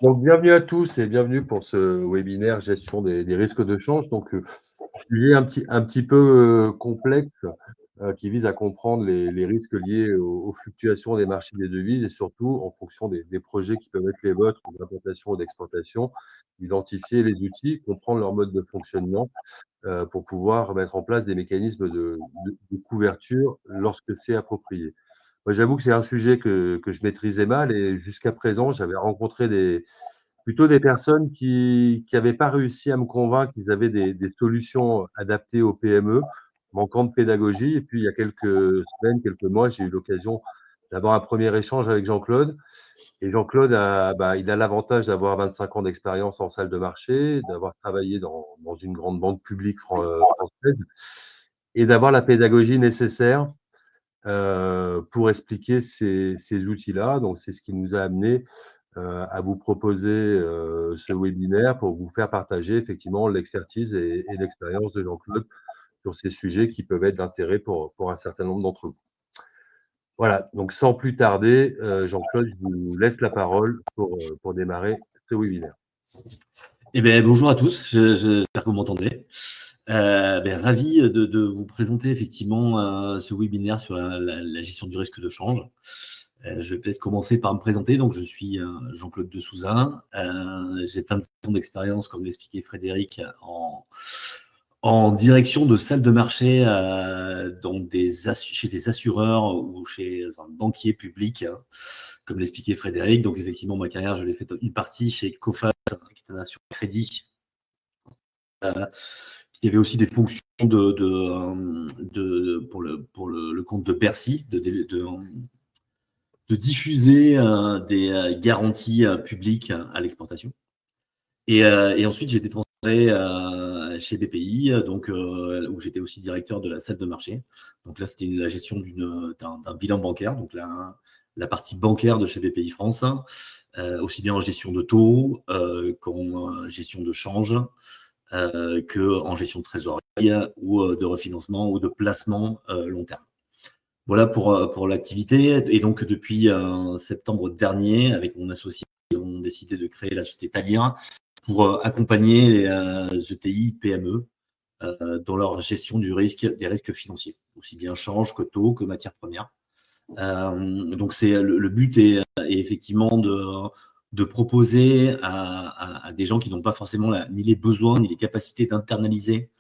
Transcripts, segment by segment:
Donc, bienvenue à tous et bienvenue pour ce webinaire gestion des risques de change. Donc, sujet un petit peu complexe qui vise à comprendre les risques liés aux fluctuations des marchés des devises et surtout en fonction des projets qui peuvent être les vôtres d'implantation ou d'exploitation, identifier les outils, comprendre leur mode de fonctionnement pour pouvoir mettre en place des mécanismes de couverture lorsque c'est approprié. Moi, j'avoue que c'est un sujet que je maîtrisais mal et jusqu'à présent, j'avais rencontré plutôt des personnes qui n'avaient pas réussi à me convaincre qu'ils avaient des solutions adaptées aux PME, manquant de pédagogie. Et puis, il y a quelques semaines, quelques mois, j'ai eu l'occasion d'avoir un premier échange avec Jean-Claude. Et Jean-Claude il a l'avantage d'avoir 25 ans d'expérience en salle de marché, d'avoir travaillé dans une grande banque publique française et d'avoir la pédagogie nécessaire pour expliquer ces outils-là. Donc, c'est ce qui nous a amené à vous proposer ce webinaire pour vous faire partager effectivement l'expertise et l'expérience de Jean-Claude sur ces sujets qui peuvent être d'intérêt pour un certain nombre d'entre vous. Voilà, donc sans plus tarder, Jean-Claude, je vous laisse la parole pour démarrer ce webinaire. Eh bien, bonjour à tous, j'espère que vous m'entendez. Ravi de vous présenter effectivement ce webinaire sur la gestion du risque de change. Je vais peut-être commencer par me présenter. Donc, je suis Jean-Claude de Souza. J'ai 25 ans d'expérience, comme l'expliquait Frédéric, en direction de salles de marché chez des assureurs ou chez un banquier public, comme l'expliquait Frédéric. Donc, effectivement, ma carrière, je l'ai faite une partie chez Coface, qui est un assureur crédit, qui avait aussi des fonctions pour le compte de Bercy, de diffuser des garanties publiques à l'exportation. Et ensuite, j'ai été transféré chez BPI, où j'étais aussi directeur de la salle de marché. Donc là, c'était la gestion d'un bilan bancaire, donc la partie bancaire de chez BPI France, aussi bien en gestion de taux qu'en gestion de change, qu'en gestion de trésorerie ou de refinancement ou de placement long terme. Voilà pour l'activité. Et donc, depuis septembre dernier, avec mon associé, on a décidé de créer la société Talir pour accompagner les ETI, PME dans leur gestion des risques financiers, aussi bien change que taux, que matières premières. Donc, le but est effectivement de proposer à des gens qui n'ont pas forcément ni les besoins, ni les capacités d'internaliser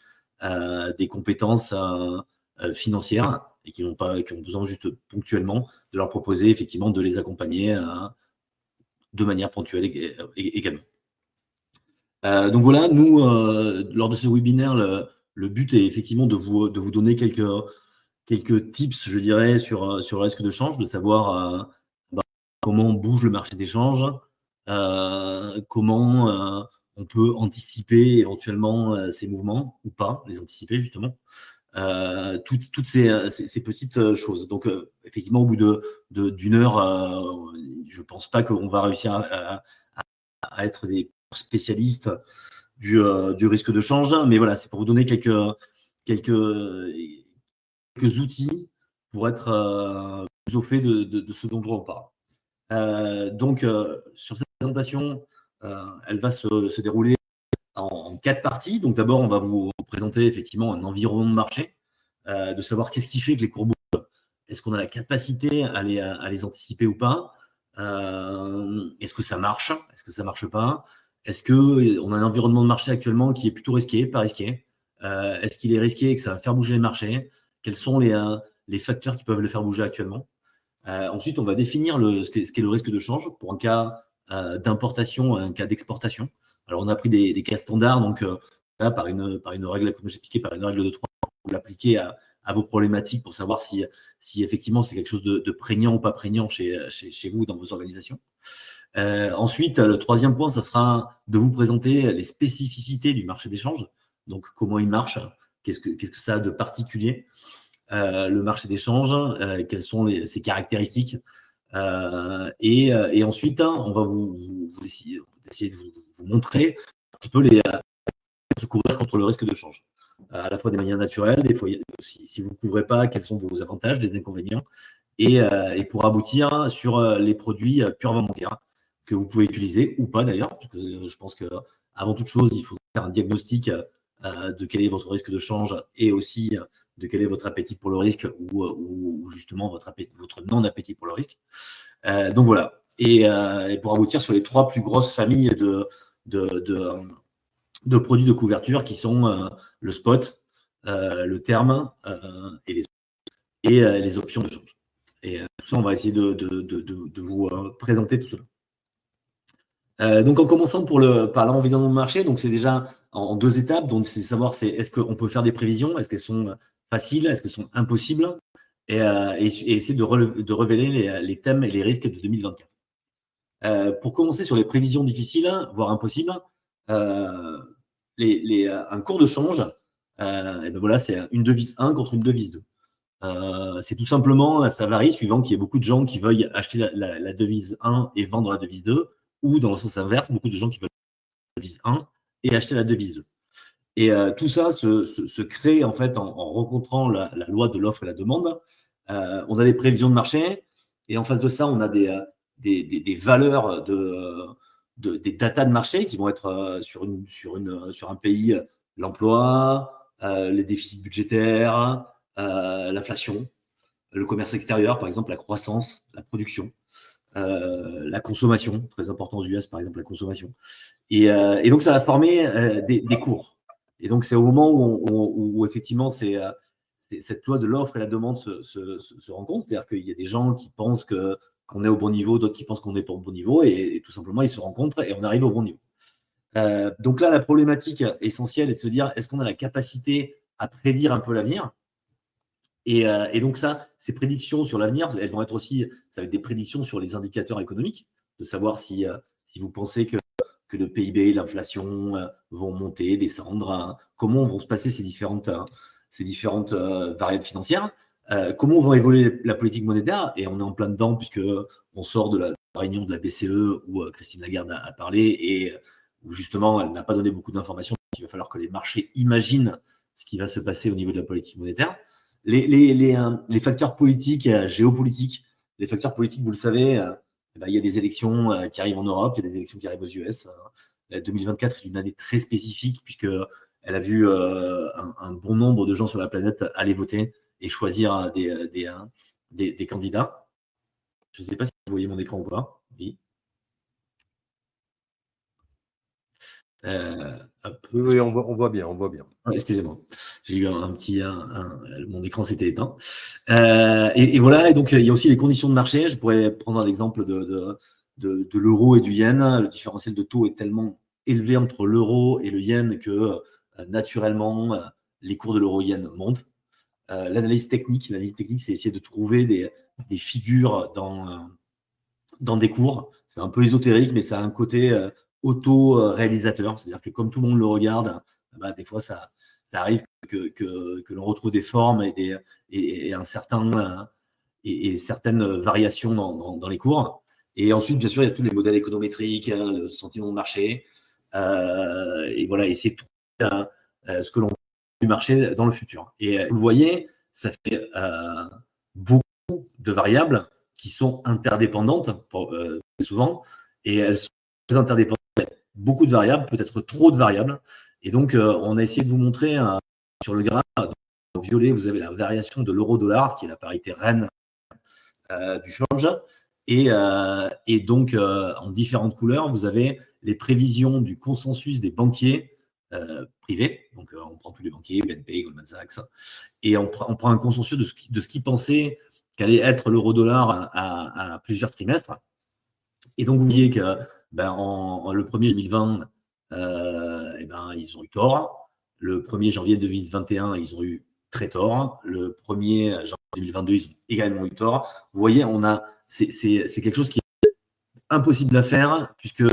des compétences financières et qui ont besoin juste ponctuellement de leur proposer effectivement de les accompagner de manière ponctuelle également. Donc voilà, nous, lors de ce webinaire, le but est effectivement de vous donner quelques tips, je dirais, sur le risque de change, de savoir comment bouge le marché des changes, comment on peut anticiper éventuellement ces mouvements ou pas, les anticiper justement. Toutes ces petites choses. Donc, effectivement, au bout d'une heure, je ne pense pas qu'on va réussir à être des spécialistes du risque de change. Mais voilà, c'est pour vous donner quelques outils pour être plus au fait de ce dont on parle. Donc, sur cette présentation, elle va se dérouler en 4 parties. Donc, d'abord, on va vous présenter effectivement un environnement de marché, de savoir qu'est-ce qui fait que les cours bougent. Est-ce qu'on a la capacité à les anticiper ou pas? Est-ce que ça marche? Est-ce que ça marche pas? Est-ce qu'on a un environnement de marché actuellement qui est plutôt risqué, pas risqué? Est-ce qu'il est risqué et que ça va faire bouger les marchés? Quels sont les facteurs qui peuvent le faire bouger actuellement? Ensuite, on va définir ce qu'est le risque de change pour un cas d'importation et un cas d'exportation. Alors, on a pris des cas standards, donc là, par une règle, comme j'expliquais, par une règle de 3, vous l'appliquez à vos problématiques pour savoir si effectivement c'est quelque chose de prégnant ou pas prégnant chez vous dans vos organisations. Ensuite, le troisième point, ça sera de vous présenter les spécificités du marché des changes. Donc, comment il marche, qu'est-ce que ça a de particulier, le marché des changes, quelles sont ses caractéristiques. Et ensuite, on va essayer de vous montrer un petit peu se couvrir contre le risque de change, à la fois des manières naturelles, des fois, si vous ne couvrez pas, quels sont vos avantages, des inconvénients, et pour aboutir sur les produits purement bancaires, que vous pouvez utiliser ou pas d'ailleurs, parce que je pense qu'avant toute chose, il faut faire un diagnostic de quel est votre risque de change et aussi de quel est votre appétit pour le risque ou justement votre non-appétit pour le risque. Donc voilà. Et pour aboutir sur les 3 plus grosses familles de produits de couverture qui sont le spot, le terme et les options de change. Et tout ça, on va essayer de vous présenter tout cela. Donc en commençant par l'environnement de marché, donc c'est déjà en 2 étapes. Donc c'est savoir est-ce qu'on peut faire des prévisions, est-ce qu'elles sont faciles, est-ce qu'elles sont impossibles, et essayer de révéler les thèmes et les risques de 2024. Pour commencer sur les prévisions difficiles, voire impossibles, un cours de change, et ben voilà, c'est une devise 1 contre une devise 2. C'est tout simplement, ça varie suivant qu'il y ait beaucoup de gens qui veuillent acheter la devise 1 et vendre la devise 2, ou dans le sens inverse, beaucoup de gens qui veulent acheter la devise 1 et acheter la devise 2. Et tout ça se crée en fait en rencontrant la loi de l'offre et la demande. On a des prévisions de marché, et en face de ça, on a des valeurs des datas de marché qui vont être sur un pays, l'emploi, les déficits budgétaires, l'inflation, le commerce extérieur, par exemple, la croissance, la production, la consommation, très important aux US, par exemple, la consommation. Et donc, ça va former des cours. Et donc, c'est au moment où effectivement, cette loi de l'offre et la demande se rencontrent. C'est-à-dire qu'il y a des gens qui pensent qu'on est au bon niveau, d'autres qui pensent qu'on n'est pas au bon niveau, et tout simplement, ils se rencontrent et on arrive au bon niveau. Donc là, la problématique essentielle est de se dire, est-ce qu'on a la capacité à prédire un peu l'avenir ? Et donc ça, ces prédictions sur l'avenir, elles vont être aussi, ça va être des prédictions sur les indicateurs économiques, de savoir si vous pensez que le PIB, l'inflation vont monter, descendre, comment vont se passer ces différentes variables financières, comment va évoluer la politique monétaire, et on est en plein dedans puisque on sort de la réunion de la BCE où Christine Lagarde a parlé, et où justement elle n'a pas donné beaucoup d'informations. Il va falloir que les marchés imaginent ce qui va se passer au niveau de la politique monétaire. Les facteurs politiques, géopolitiques, les facteurs politiques, vous le savez, il y a des élections qui arrivent en Europe, il y a des élections qui arrivent aux US. 2024 est une année très spécifique puisqu'elle a vu un bon nombre de gens sur la planète aller voter et choisir des candidats. Je ne sais pas si vous voyez mon écran ou pas. Oui. Oui, on voit bien, on voit bien. Excusez-moi, j'ai eu mon écran s'était éteint. Et voilà, et donc il y a aussi les conditions de marché. Je pourrais prendre l'exemple de l'euro et du yen. Le différentiel de taux est tellement élevé entre l'euro et le yen que naturellement, les cours de l'euro-yen montent. L'analyse technique, c'est essayer de trouver des figures dans des cours. C'est un peu ésotérique, mais ça a un côté auto-réalisateur. C'est-à-dire que comme tout le monde le regarde, des fois, ça arrive que l'on retrouve des formes et certaines variations dans les cours. Et ensuite, bien sûr, il y a tous les modèles économétriques, le sentiment de marché. Et voilà, essayer de trouver ce que l'on veut du marché dans le futur. Et vous le voyez, ça fait beaucoup de variables qui sont interdépendantes souvent, et elles sont très interdépendantes. Beaucoup de variables, peut-être trop de variables. Et donc, on a essayé de vous montrer sur le graphe, en violet, vous avez la variation de l'euro-dollar, qui est la parité reine du change. Et donc, en différentes couleurs, vous avez les prévisions du consensus des banquiers privés. Donc, on ne prend plus les banquiers, BNP, Goldman Sachs. Et on prend un consensus de ce qu'ils pensaient qu'allait être l'euro-dollar à plusieurs trimestres. Et donc, vous voyez que le 1er 2020, ils ont eu tort. Le 1er janvier 2021, ils ont eu très tort. Le 1er janvier 2022, ils ont également eu tort. Vous voyez, c'est quelque chose qui est impossible à faire puisque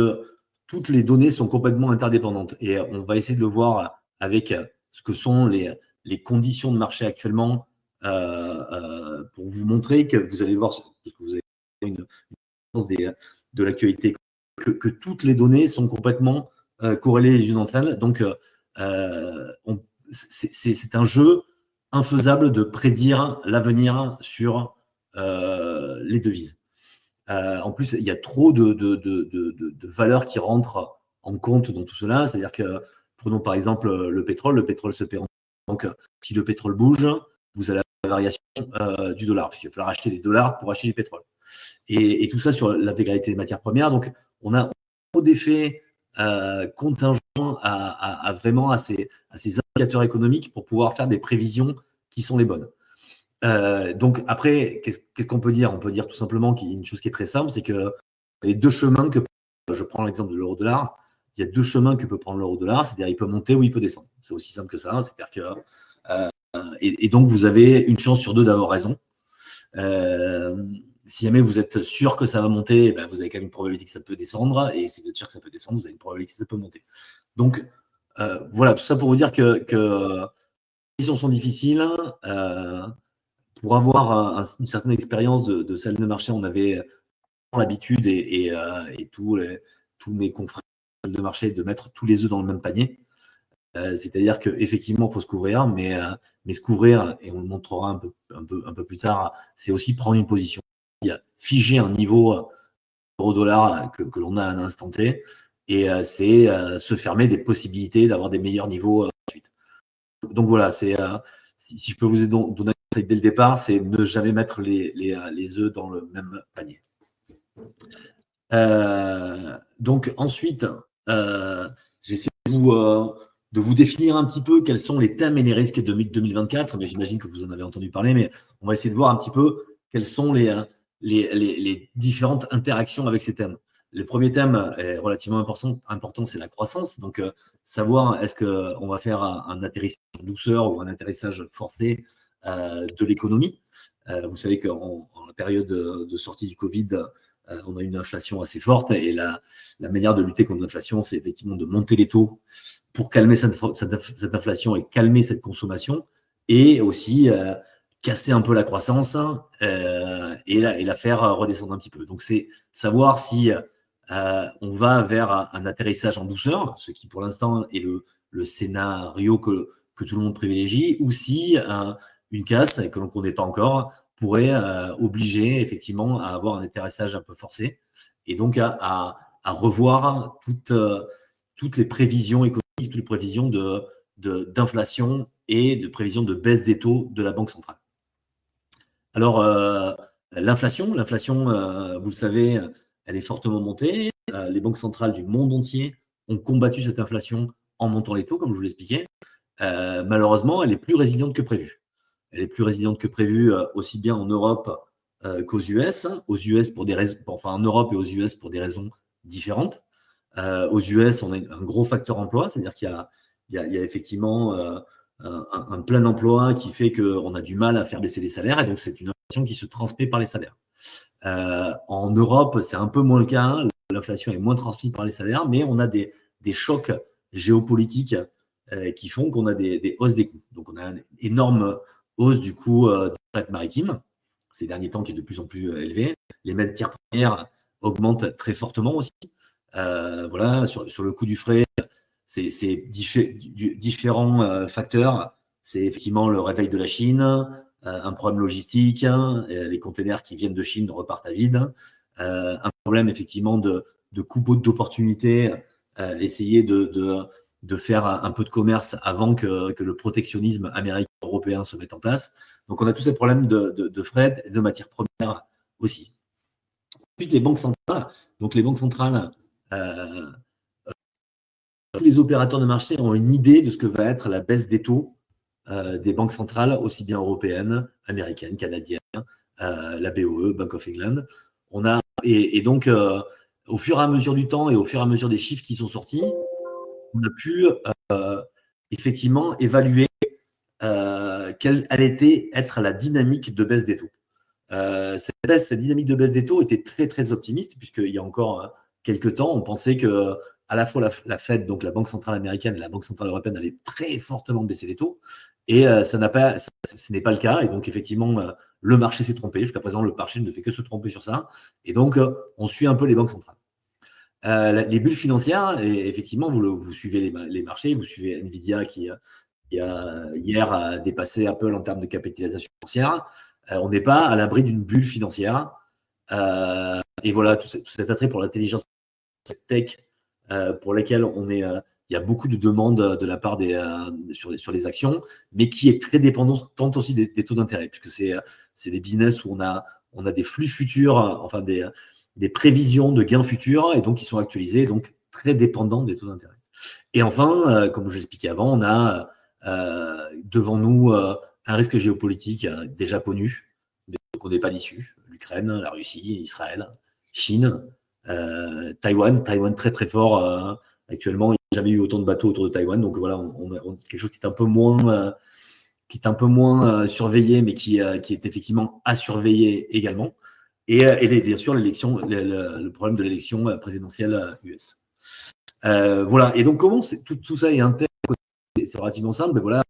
toutes les données sont complètement interdépendantes. Et on va essayer de le voir avec ce que sont les conditions de marché actuellement pour vous montrer que vous allez voir, parce que vous avez une de l'actualité, que toutes les données sont complètement corrélées les unes entre elles. Donc, c'est un jeu infaisable de prédire l'avenir sur les devises. En plus, il y a trop de valeurs qui rentrent en compte dans tout cela. C'est-à-dire que, prenons par exemple le pétrole se paie en. Donc, si le pétrole bouge, vous allez avoir la variation du dollar, puisqu'il va falloir acheter des dollars pour acheter du pétrole. Et tout ça sur l'intégralité des matières premières. Donc, on a trop d'effets contingents vraiment à ces indicateurs économiques pour pouvoir faire des prévisions qui sont les bonnes. Donc après, qu'est-ce qu'on peut dire? On peut dire tout simplement qu'il y a une chose qui est très simple, c'est que les deux chemins que, je prends l'exemple de l'euro-dollar, il y a deux chemins que peut prendre l'euro-dollar, c'est-à-dire il peut monter ou il peut descendre. C'est aussi simple que ça, c'est-à-dire que et donc vous avez une chance sur deux d'avoir raison. Si jamais vous êtes sûr que ça va monter, ben vous avez quand même une probabilité que ça peut descendre, et si vous êtes sûr que ça peut descendre, vous avez une probabilité que ça peut monter. Donc voilà, tout ça pour vous dire que les décisions sont difficiles. Pour avoir une certaine expérience de salle de marché, on avait l'habitude et tous mes confrères de salle de marché de mettre tous les œufs dans le même panier. C'est-à-dire qu'effectivement, il faut se couvrir, mais se couvrir, et on le montrera un peu plus tard, c'est aussi prendre une position, figer un niveau euro-dollar que l'on a à un instant T, et c'est se fermer des possibilités d'avoir des meilleurs niveaux ensuite. Donc voilà, c'est si je peux vous donner un conseil dès le départ, c'est ne jamais mettre les œufs dans le même panier. Donc ensuite, j'essaie de vous définir un petit peu quels sont les thèmes et les risques de 2024, mais j'imagine que vous en avez entendu parler, mais on va essayer de voir un petit peu quelles sont les différentes interactions avec ces thèmes. Le premier thème est relativement important, c'est la croissance. Donc, savoir est-ce qu'on va faire un atterrissage en douceur ou un atterrissage forcé de l'économie. Vous savez qu'en période de sortie du Covid, on a une inflation assez forte, et la manière de lutter contre l'inflation, c'est effectivement de monter les taux pour calmer cette inflation et calmer cette consommation, et aussi casser un peu la croissance et la faire redescendre un petit peu. Donc, c'est savoir si on va vers un atterrissage en douceur, ce qui pour l'instant est le scénario que tout le monde privilégie, ou si une casse que l'on ne connaît pas encore pourrait obliger effectivement à avoir un atterrissage un peu forcé, et donc à revoir toutes les prévisions économiques, toutes les prévisions d'inflation et de prévisions de baisse des taux de la Banque centrale. Alors, l'inflation, vous le savez, elle est fortement montée. Les banques centrales du monde entier ont combattu cette inflation en montant les taux, comme je vous l'expliquais. Malheureusement, elle est plus résiliente que prévu. Elle est plus résiliente que prévu aussi bien en Europe qu'aux US. Aux US pour des raisons, enfin en Europe et aux US pour des raisons différentes. Aux US, on a un gros facteur emploi, c'est-à-dire qu'il y a effectivement un plein emploi qui fait qu'on a du mal à faire baisser les salaires, et donc c'est une inflation qui se transmet par les salaires. En Europe, c'est un peu moins le cas. L'inflation est moins transmise par les salaires, mais on a des chocs géopolitiques qui font qu'on a des hausses des coûts. Donc, on a une énorme hausse du coût du fret maritime ces derniers temps, qui est de plus en plus élevé. Les matières premières augmentent très fortement aussi. Voilà, sur le coût du fret, c'est différents facteurs. C'est effectivement le réveil de la Chine, un problème logistique, les containers qui viennent de Chine repartent à vide, un problème effectivement de coût d'opportunité, essayer de faire un peu de commerce avant que le protectionnisme américain-européen se mette en place. Donc on a tous ces problèmes de fret et de matières premières aussi. Ensuite, les banques centrales. Donc les banques centrales, tous les opérateurs de marché ont une idée de ce que va être la baisse des taux des banques centrales, aussi bien européennes, américaines, canadiennes, la BOE, Bank of England. Et donc, au fur et à mesure du temps et au fur et à mesure des chiffres qui sont sortis, on a pu effectivement évaluer quelle allait être la dynamique de baisse des taux. Cette dynamique de baisse des taux était très, très optimiste, puisqu'il y a encore quelques temps, on pensait que à la fois la Fed, donc la Banque centrale américaine, et la Banque centrale européenne avaient très fortement baissé les taux, et ce n'est pas le cas. Et donc, effectivement, le marché s'est trompé. Jusqu'à présent, le marché ne fait que se tromper sur ça. Et donc, on suit un peu les banques centrales. Les bulles financières, et effectivement, vous suivez les marchés, vous suivez Nvidia qui hier a dépassé Apple en termes de capitalisation financière. On n'est pas à l'abri d'une bulle financière. voilà, tout cet attrait pour l'intelligence tech, pour lesquelles il y a beaucoup de demandes de la part sur les actions, mais qui est très dépendante aussi des taux d'intérêt, puisque c'est des business où on a des flux futurs, enfin des prévisions de gains futurs, et donc qui sont actualisés, donc très dépendants des taux d'intérêt. Et enfin, comme je l'expliquais avant, on a devant nous un risque géopolitique déjà connu, mais qu'on n'est pas l'issue. L'Ukraine, la Russie, Israël, Chine, Taïwan très très fort actuellement. Il n'y a jamais eu autant de bateaux autour de Taïwan, donc voilà, on a quelque chose qui est un peu moins surveillé, mais qui est effectivement à surveiller également. Et bien sûr, le problème de l'élection présidentielle US. Voilà. Et donc, comment tout ça est interne? C'est relativement simple, mais voilà.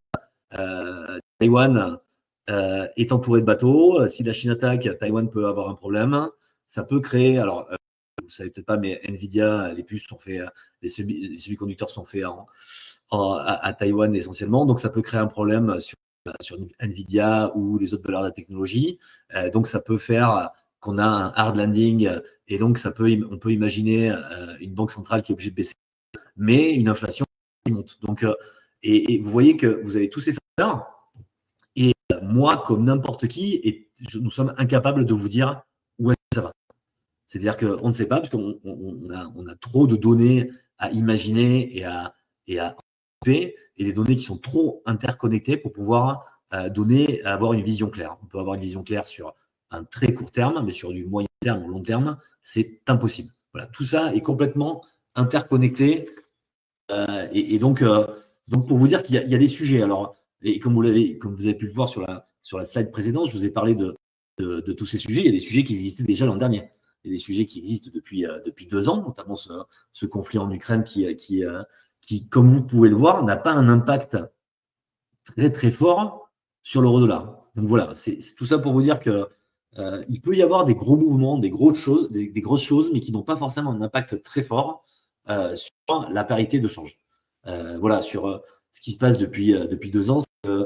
Taïwan est entouré de bateaux. Si la Chine attaque, Taïwan peut avoir un problème. Ça peut créer. Alors, vous ne savez peut-être pas, mais Nvidia, les puces sont faits, les semi-conducteurs sont faits à Taïwan essentiellement. Donc, ça peut créer un problème sur Nvidia ou les autres valeurs de la technologie. Donc, ça peut faire qu'on a un hard landing. Et donc, on peut imaginer une banque centrale qui est obligée de baisser, mais une inflation qui monte. Donc, et vous voyez que vous avez tous ces facteurs. Et moi, comme n'importe qui, nous sommes incapables de vous dire où est-ce que ça va. C'est-à-dire qu'on ne sait pas, parce qu'on a trop de données à imaginer et à anticiper, et des données qui sont trop interconnectées pour pouvoir avoir une vision claire. On peut avoir une vision claire sur un très court terme, mais sur du moyen terme ou long terme, c'est impossible. Voilà, tout ça est complètement interconnecté. Et donc, pour vous dire qu'il y a des sujets. Alors, et comme vous avez pu le voir sur la slide précédente, je vous ai parlé de tous ces sujets. Il y a des sujets qui existaient déjà l'an dernier. Il y a des sujets qui existent depuis 2 ans, notamment ce conflit en Ukraine qui, comme vous pouvez le voir, n'a pas un impact très très fort sur l'euro-dollar. Donc voilà, c'est tout ça pour vous dire que il peut y avoir des gros mouvements, des grosses choses, mais qui n'ont pas forcément un impact très fort sur la parité de change. Voilà, sur ce qui se passe depuis 2 ans, c'est que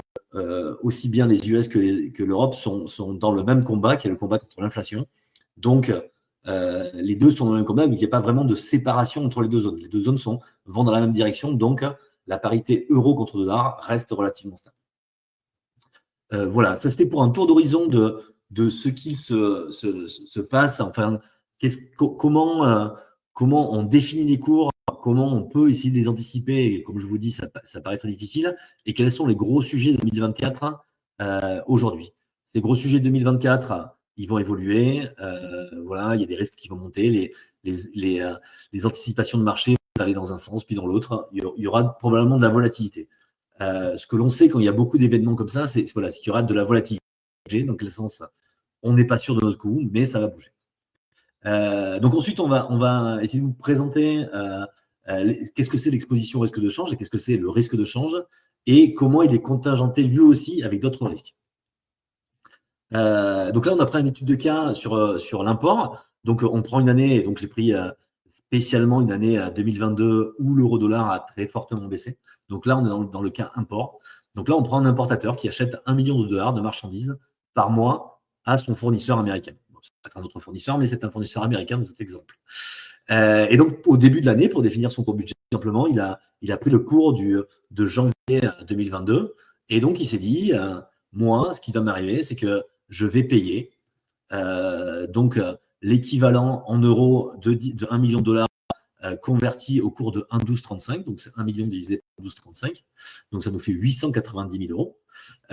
aussi bien les US que l'Europe sont dans le même combat, qui est le combat contre l'inflation. Donc, les deux sont dans le même combat, mais il n'y a pas vraiment de séparation entre les deux zones. Les deux zones vont dans la même direction, donc la parité euro contre dollar reste relativement stable. Voilà, ça c'était pour un tour d'horizon de ce qui se passe. Enfin, comment on définit les cours, comment on peut essayer de les anticiper. Et comme je vous dis, ça paraît très difficile. Et quels sont les gros sujets 2024 aujourd'hui? Ces gros sujets 2024, ils vont évoluer. Voilà, il y a des risques qui vont monter. Les anticipations de marché vont aller dans un sens puis dans l'autre. Il y aura probablement de la volatilité. Ce que l'on sait quand il y a beaucoup d'événements comme ça, c'est qu'il y aura de la volatilité. Dans quel sens? On n'est pas sûr de notre coup, mais ça va bouger. Donc ensuite, on va essayer de vous présenter qu'est-ce que c'est l'exposition au risque de change et qu'est-ce que c'est le risque de change et comment il est contingenté lui aussi avec d'autres risques. Donc là, on a pris une étude de cas sur l'import. Donc on prend une année, donc j'ai pris spécialement une année 2022 où l'euro-dollar a très fortement baissé. Donc là, on est dans le cas import. Donc là, on prend un importateur qui achète $1 million de marchandises par mois à son fournisseur américain. Bon, c'est pas un autre fournisseur, mais c'est un fournisseur américain dans cet exemple. Et donc, au début de l'année, pour définir son court budget, simplement, il a pris le cours de janvier 2022. Et donc, il s'est dit, moi, ce qui va m'arriver, c'est que je vais payer l'équivalent en euros de $1 million converti au cours de 1,1235. Donc, c'est 1 million divisé par 12,35. Donc, ça nous fait 890 000 euros.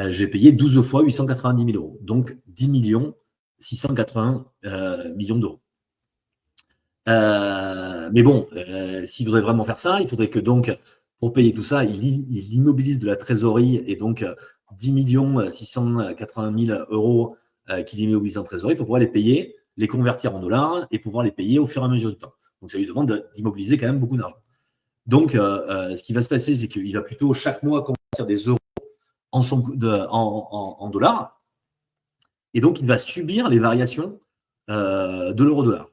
J'ai payé 12 fois 890 000 euros. Donc, 10 millions 680 millions d'euros. Mais bon, s'il voudrait vraiment faire ça, il faudrait que donc, pour payer tout ça, il immobilise de la trésorerie et donc 10 millions 680 000 euros qu'il immobilise en trésorerie pour pouvoir les payer, les convertir en dollars et pouvoir les payer au fur et à mesure du temps. Donc, ça lui demande d'immobiliser quand même beaucoup d'argent. Donc, ce qui va se passer, c'est qu'il va plutôt chaque mois convertir des euros en dollars. Et donc, il va subir les variations de l'euro-dollar.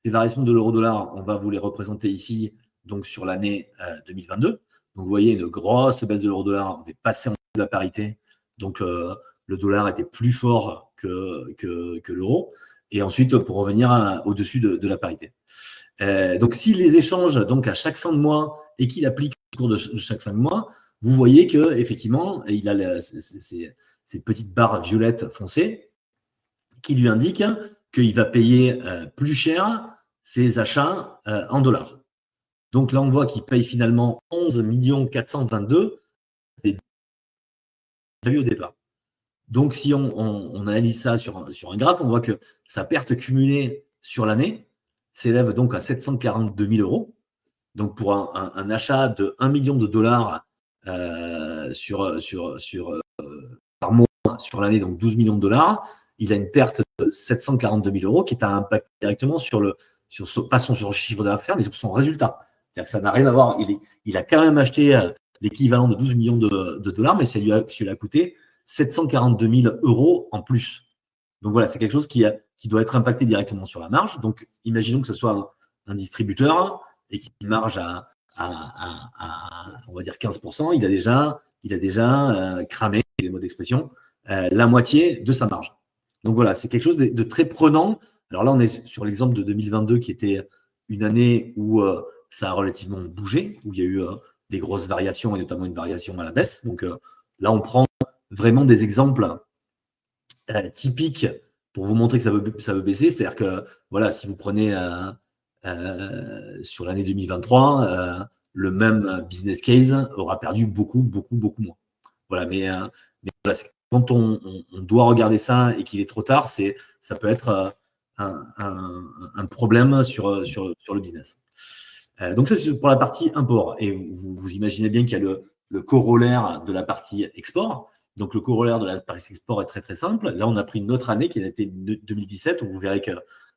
Ces variations de l'euro-dollar, on va vous les représenter ici, donc sur l'année 2022. Donc, vous voyez une grosse baisse de l'euro-dollar. On est passé en dessous de la parité. Donc, le dollar était plus fort que l'euro. et ensuite pour revenir au-dessus de la parité. Donc, s'il les échange donc à chaque fin de mois et qu'il applique au cours de chaque fin de mois, vous voyez que effectivement, il a cette petite barre violette foncée qui lui indique qu'il va payer plus cher ses achats en dollars. Donc là, on voit qu'il paye finalement 11 422 des au départ. Donc, si on analyse ça sur un graphe, on voit que sa perte cumulée sur l'année s'élève donc à 742 000 euros. Donc, pour un achat de 1 million de dollars par mois sur l'année, donc 12 millions de dollars, il a une perte de 742 000 euros qui est un impact directement pas son chiffre d'affaires, mais sur son résultat. C'est-à-dire que ça n'a rien à voir. Il a quand même acheté l'équivalent de 12 millions de dollars, mais ça lui a coûté 742 000 euros en plus. Donc voilà, c'est quelque chose qui doit être impacté directement sur la marge. Donc, imaginons que ce soit un distributeur et qui marge à on va dire 15%, il a déjà cramé, les mots d'expression, la moitié de sa marge. Donc voilà, c'est quelque chose de très prenant. Alors là, on est sur l'exemple de 2022 qui était une année où ça a relativement bougé, où il y a eu des grosses variations et notamment une variation à la baisse. Donc là, on prend vraiment des exemples typiques pour vous montrer que ça veut baisser. C'est-à-dire que voilà, si vous prenez sur l'année 2023, le même business case aura perdu beaucoup moins. Voilà, mais voilà, quand on doit regarder ça et qu'il est trop tard, ça peut être un problème sur le business. Donc ça, c'est pour la partie import. Et vous imaginez bien qu'il y a le corollaire de la partie export. Donc le corollaire de la partie export est très très simple. Là, on a pris une autre année qui a été 2017, où vous verrez que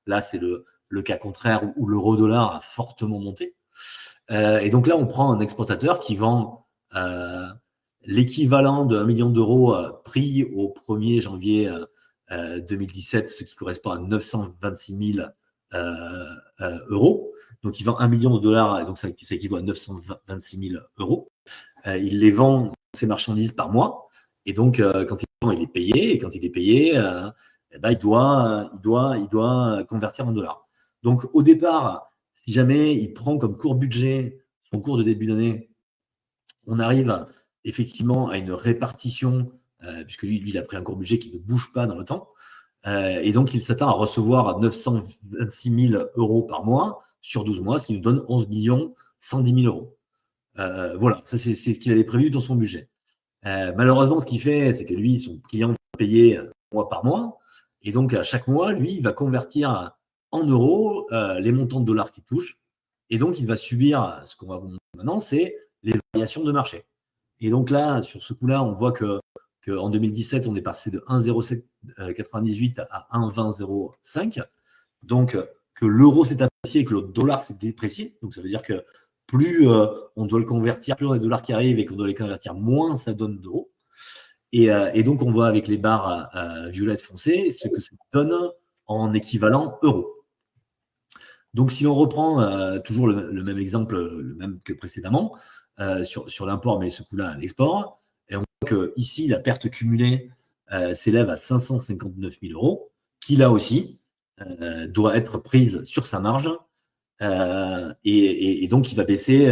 là, c'est le cas contraire où l'euro-dollar a fortement monté. Et donc là, on prend un exportateur qui vend l'équivalent de 1 million d'euros pris au 1er janvier 2017, ce qui correspond à 926 000 euros. Donc, il vend 1 million de dollars, et donc ça équivaut à 926 000 euros. Il les vend, ces marchandises, par mois. Et donc, quand il vend, il est payé. Et quand il est payé, il doit convertir en dollars. Donc, au départ, si jamais il prend comme court budget son cours de début d'année, on arrive effectivement à une répartition, puisque lui, il a pris un court budget qui ne bouge pas dans le temps. Et donc, il s'attend à recevoir 926 000 euros par mois sur 12 mois, ce qui nous donne 11 110 000 euros. Voilà, ça c'est ce qu'il avait prévu dans son budget. Malheureusement, ce qu'il fait, c'est que lui, son client va payer mois par mois. Et donc, à chaque mois, lui, il va convertir en euros les montants de dollars qu'il touche. Et donc, il va subir, ce qu'on va vous montrer maintenant, c'est les variations de marché. Et donc là, sur ce coup-là, on voit qu'en 2017, on est passé de 1,0798 à 1,2005. Donc, que l'euro s'est apprécié et que le dollar s'est déprécié. Donc, ça veut dire que plus on doit le convertir, plus on a des dollars qui arrivent et qu'on doit les convertir, moins ça donne d'euros. Et donc, on voit avec les barres violettes foncées ce que ça donne en équivalent euro. Donc, si on reprend toujours le même exemple, le même que précédemment, sur l'import, mais ce coup-là à l'export, et on voit qu'ici, la perte cumulée s'élève à 559 000 euros, qui là aussi doit être prise sur sa marge, et donc qui va baisser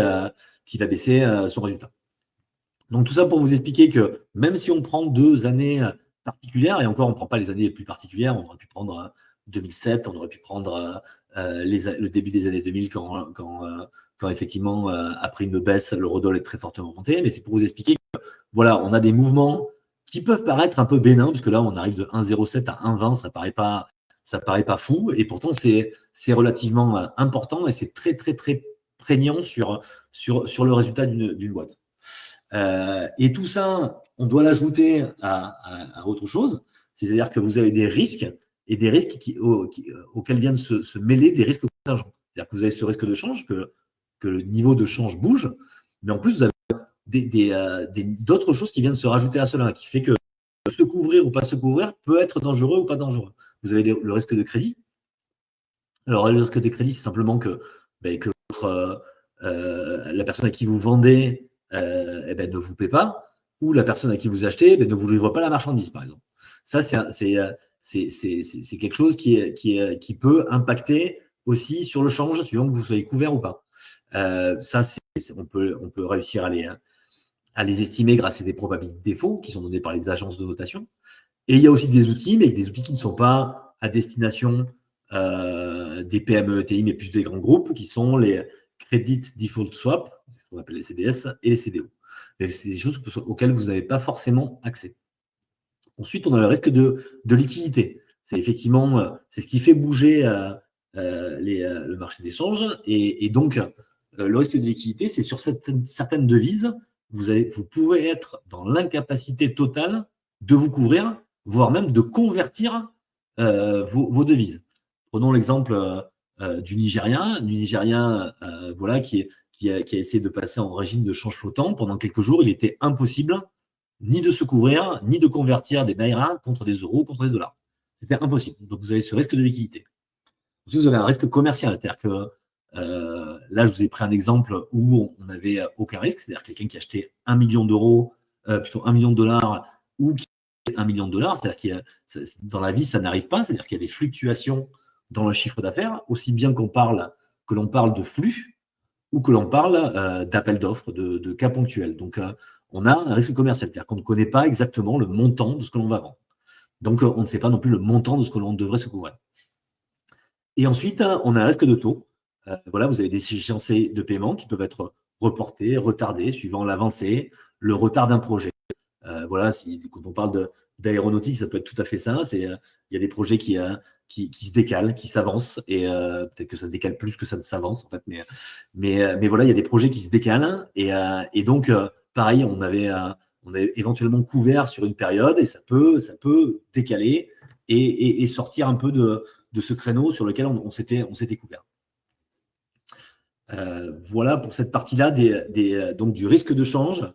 son résultat. Donc tout ça pour vous expliquer que même si on prend 2 années particulières, et encore on ne prend pas les années les plus particulières, on aurait pu prendre 2007, on aurait pu prendre le début des années 2000 quand effectivement après une baisse, l'eurodoll est très fortement monté, mais c'est pour vous expliquer que voilà, on a des mouvements qui peuvent paraître un peu bénins, puisque là on arrive de 1,07 à 1,20, ça paraît pas fou, et pourtant c'est relativement important et c'est très très très prégnant sur le résultat d'une boîte. Et tout ça, on doit l'ajouter à autre chose, c'est-à-dire que vous avez des risques, et des risques auxquels viennent se mêler des risques contingents. C'est-à-dire que vous avez ce risque de change, que le niveau de change bouge, mais en plus vous avez d'autres choses qui viennent se rajouter à cela, qui fait que se couvrir ou pas se couvrir peut être dangereux ou pas dangereux. Vous avez le risque de crédit. Alors, le risque de crédit, c'est simplement que la personne à qui vous vendez ne vous paie pas, ou la personne à qui vous achetez ne vous livre pas la marchandise, par exemple. Ça, c'est quelque chose qui peut impacter aussi sur le change, suivant que vous soyez couvert ou pas. Ça, on peut réussir à les estimer grâce à des probabilités de défaut qui sont données par les agences de notation. Et il y a aussi des outils, mais des outils qui ne sont pas à destination des PME, ETI, mais plus des grands groupes, qui sont les Credit Default Swap, ce qu'on appelle les CDS, et les CDO. Mais c'est des choses auxquelles vous n'avez pas forcément accès. Ensuite, on a le risque de liquidité. C'est effectivement, c'est ce qui fait bouger le marché des changes. Et donc, le risque de liquidité, c'est sur certaines devises, vous pouvez être dans l'incapacité totale de vous couvrir, voire même de convertir vos devises. Prenons l'exemple du Nigérien. Voilà, qui a essayé de passer en régime de change flottant. Pendant quelques jours, il était impossible ni de se couvrir, ni de convertir des naira contre des euros, contre des dollars. C'était impossible. Donc, vous avez ce risque de liquidité. Ensuite, vous avez un risque commercial. C'est-à-dire que là, je vous ai pris un exemple où on n'avait aucun risque. C'est-à-dire quelqu'un qui achetait 1 million d'euros, plutôt 1 million de dollars, ou qui achetait 1 million de dollars. C'est-à-dire que dans la vie, ça n'arrive pas. C'est-à-dire qu'il y a des fluctuations dans le chiffre d'affaires, aussi bien que l'on parle de flux ou que l'on parle d'appel d'offres, de cas ponctuels. Donc, on a un risque commercial, c'est-à-dire qu'on ne connaît pas exactement le montant de ce que l'on va vendre. Donc, on ne sait pas non plus le montant de ce que l'on devrait se couvrir. Et ensuite, on a un risque de taux. Voilà, vous avez des échéanciers de paiement qui peuvent être reportés, retardés, suivant l'avancée, le retard d'un projet. Voilà, quand on parle d'aéronautique, ça peut être tout à fait ça. Il y a des projets qui se décalent, qui s'avancent, et peut-être que ça se décale plus que ça ne s'avance, en fait. Mais voilà, il y a des projets qui se décalent, et donc, pareil, on avait éventuellement couvert sur une période, et ça peut décaler et sortir un peu de ce créneau sur lequel on s'était couvert. Voilà pour cette partie-là donc du risque de change,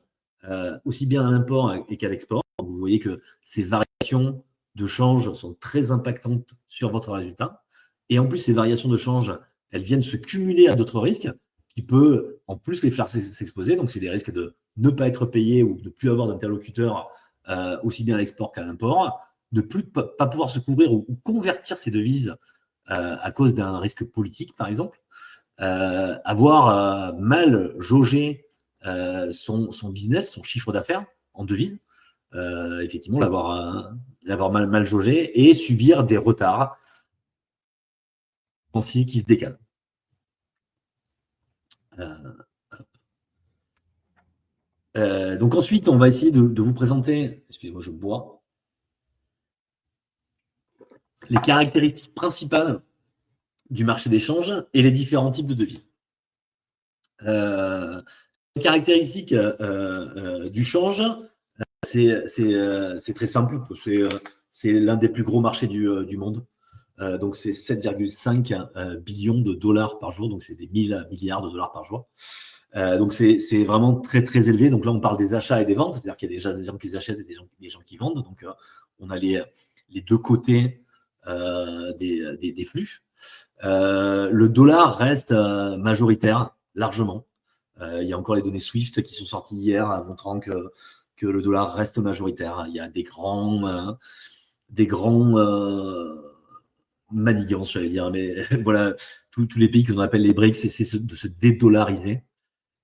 aussi bien à l'import et qu'à l'export. Vous voyez que ces variations de change sont très impactantes sur votre résultat. Et en plus, ces variations de change, elles viennent se cumuler à d'autres risques qui peuvent en plus les faire s'exposer. Donc, c'est des risques de ne pas être payé ou de ne plus avoir d'interlocuteur aussi bien à l'export qu'à l'import, de plus pas pouvoir se couvrir ou convertir ces devises à cause d'un risque politique, par exemple. Avoir mal jaugé son business, son chiffre d'affaires en devise, effectivement, l'avoir mal jaugé et subir des retards qui se décalent. Donc ensuite, on va essayer de vous présenter, excusez-moi, je bois, les caractéristiques principales du marché des changes et les différents types de devises. Les caractéristiques du change, c'est très simple. C'est l'un des plus gros marchés du monde. Donc, c'est 7,5 billions de dollars par jour. Donc, c'est des 1000 milliards de dollars par jour. Donc, c'est vraiment très, très élevé. Donc, là, on parle des achats et des ventes. C'est-à-dire qu'il y a déjà des gens qui achètent et des gens qui vendent. Donc, on a les deux côtés des flux. Le dollar reste majoritaire, largement. Il y a encore les données SWIFT qui sont sorties hier, montrant que le dollar reste majoritaire. Il y a des grands manigances, j'allais dire, mais voilà, tous les pays qu'on appelle les BRICS, c'est de se dédollariser.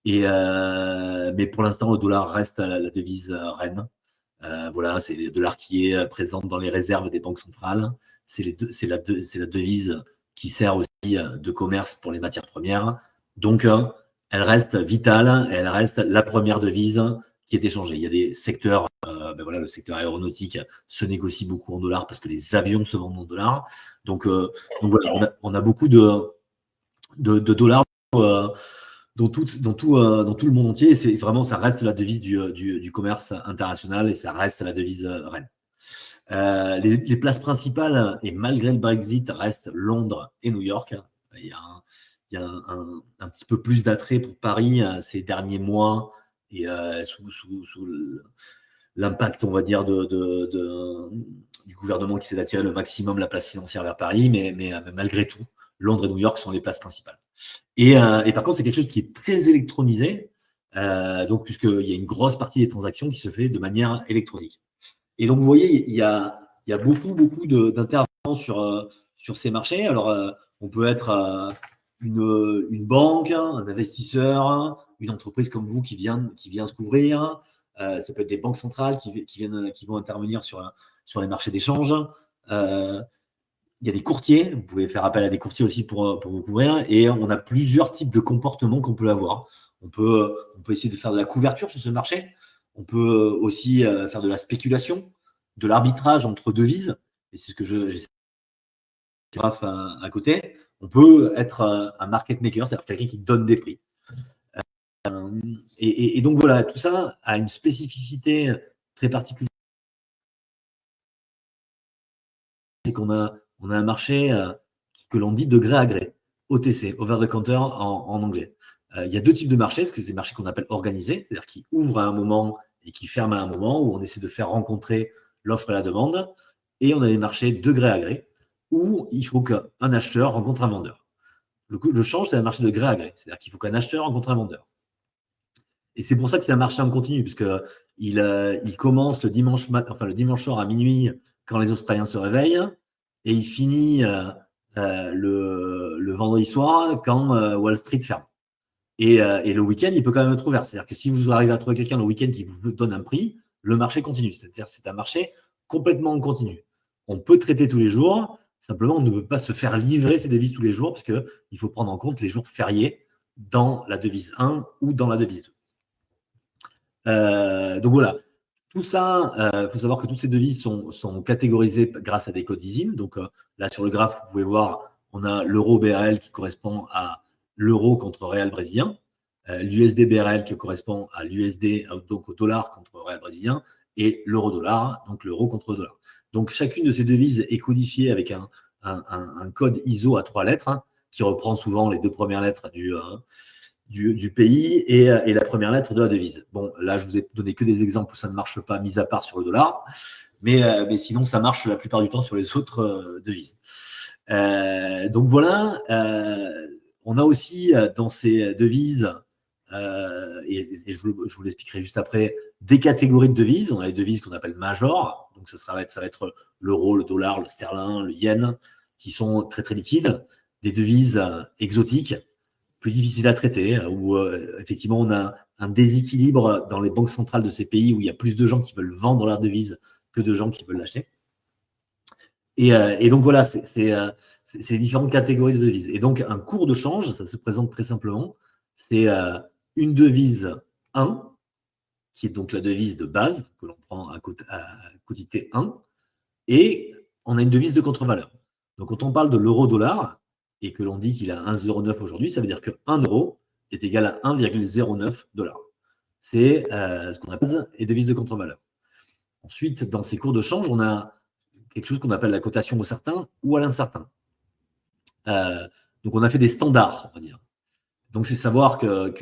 Mais pour l'instant, le dollar reste la devise reine. Voilà, c'est le dollar qui est présent dans les réserves des banques centrales. C'est la devise qui sert aussi de commerce pour les matières premières. Donc, elle reste vitale, elle reste la première devise qui est échangée. Il y a des secteurs, voilà, le secteur aéronautique se négocie beaucoup en dollars parce que les avions se vendent en dollars. Donc voilà, on a beaucoup de dollars dans tout le monde entier. C'est vraiment, ça reste la devise du commerce international et ça reste la devise reine. Les places principales, et malgré le Brexit, restent Londres et New York. Il y a un petit peu plus d'attrait pour Paris ces derniers mois et sous l'impact, on va dire, du gouvernement qui essaie d'attirer le maximum la place financière vers Paris, mais malgré tout, Londres et New York sont les places principales. Et par contre, c'est quelque chose qui est très électronisé, donc puisqu'il y a une grosse partie des transactions qui se fait de manière électronique. Et donc, vous voyez, il y a y a beaucoup d'intervenants sur ces marchés. Alors, on peut être une banque, un investisseur, une entreprise comme vous qui vient se couvrir. Ça peut être des banques centrales qui vont intervenir sur les marchés d'échange. Il y a des courtiers, vous pouvez faire appel à des courtiers aussi pour vous couvrir, et on a plusieurs types de comportements qu'on peut avoir. On peut essayer de faire de la couverture sur ce marché, on peut aussi faire de la spéculation, de l'arbitrage entre devises, et c'est ce que j'essaie de faire à côté. On peut être un market maker, c'est-à-dire quelqu'un qui donne des prix. Et donc voilà, tout ça a une spécificité très particulière. C'est qu'on a un marché que l'on dit de gré à gré, OTC, over the counter en anglais. Il y a deux types de marchés, parce que c'est des marchés qu'on appelle organisés, c'est-à-dire qui ouvrent à un moment et qui ferment à un moment, où on essaie de faire rencontrer l'offre et la demande. Et on a des marchés de gré à gré, où il faut qu'un acheteur rencontre un vendeur. Le change, c'est un marché de gré à gré, c'est-à-dire qu'il faut qu'un acheteur rencontre un vendeur. Et c'est pour ça que c'est un marché en continu, puisqu'il commence le dimanche soir à minuit, quand les Australiens se réveillent, et il finit le vendredi soir quand Wall Street ferme. Et le week-end, il peut quand même être ouvert. C'est-à-dire que si vous arrivez à trouver quelqu'un le week-end qui vous donne un prix, le marché continue. C'est-à-dire que c'est un marché complètement en continu. On peut traiter tous les jours, simplement on ne peut pas se faire livrer ces devises tous les jours, parce qu'il faut prendre en compte les jours fériés dans la devise 1 ou dans la devise 2. Donc voilà, tout ça, faut savoir que toutes ces devises sont catégorisées grâce à des codes ISIN. Donc là, sur le graphe, vous pouvez voir, on a l'euro BRL qui correspond à l'euro contre le réal brésilien, l'USD BRL qui correspond à l'USD, donc au dollar contre le réal brésilien, et l'euro dollar, donc l'euro contre le dollar. Donc chacune de ces devises est codifiée avec un code ISO à 3 lettres, qui reprend souvent les 2 premières lettres du pays et la première lettre de la devise. Bon, là, je vous ai donné que des exemples où ça ne marche pas, mis à part sur le dollar, mais sinon, ça marche la plupart du temps sur les autres devises. Donc voilà, on a aussi dans ces devises, et je vous l'expliquerai juste après, des catégories de devises. On a les devises qu'on appelle majors, donc ça va être l'euro, le dollar, le sterling, le yen, qui sont très très liquides. Des devises exotiques, plus difficile à traiter, où effectivement on a un déséquilibre dans les banques centrales de ces pays, où il y a plus de gens qui veulent vendre leur devise que de gens qui veulent l'acheter. Et donc voilà, c'est différentes catégories de devises. Et donc un cours de change, ça se présente très simplement, c'est une devise 1, qui est donc la devise de base, que l'on prend à quotité 1, et on a une devise de contre-valeur. Donc quand on parle de l'euro-dollar, et que l'on dit qu'il a 1,09 aujourd'hui, ça veut dire que 1 euro est égal à 1,09 $. C'est ce qu'on appelle les devises de contre-valeur. Ensuite, dans ces cours de change, on a quelque chose qu'on appelle la cotation au certain ou à l'incertain. Donc on a fait des standards, on va dire. Donc c'est savoir qu'il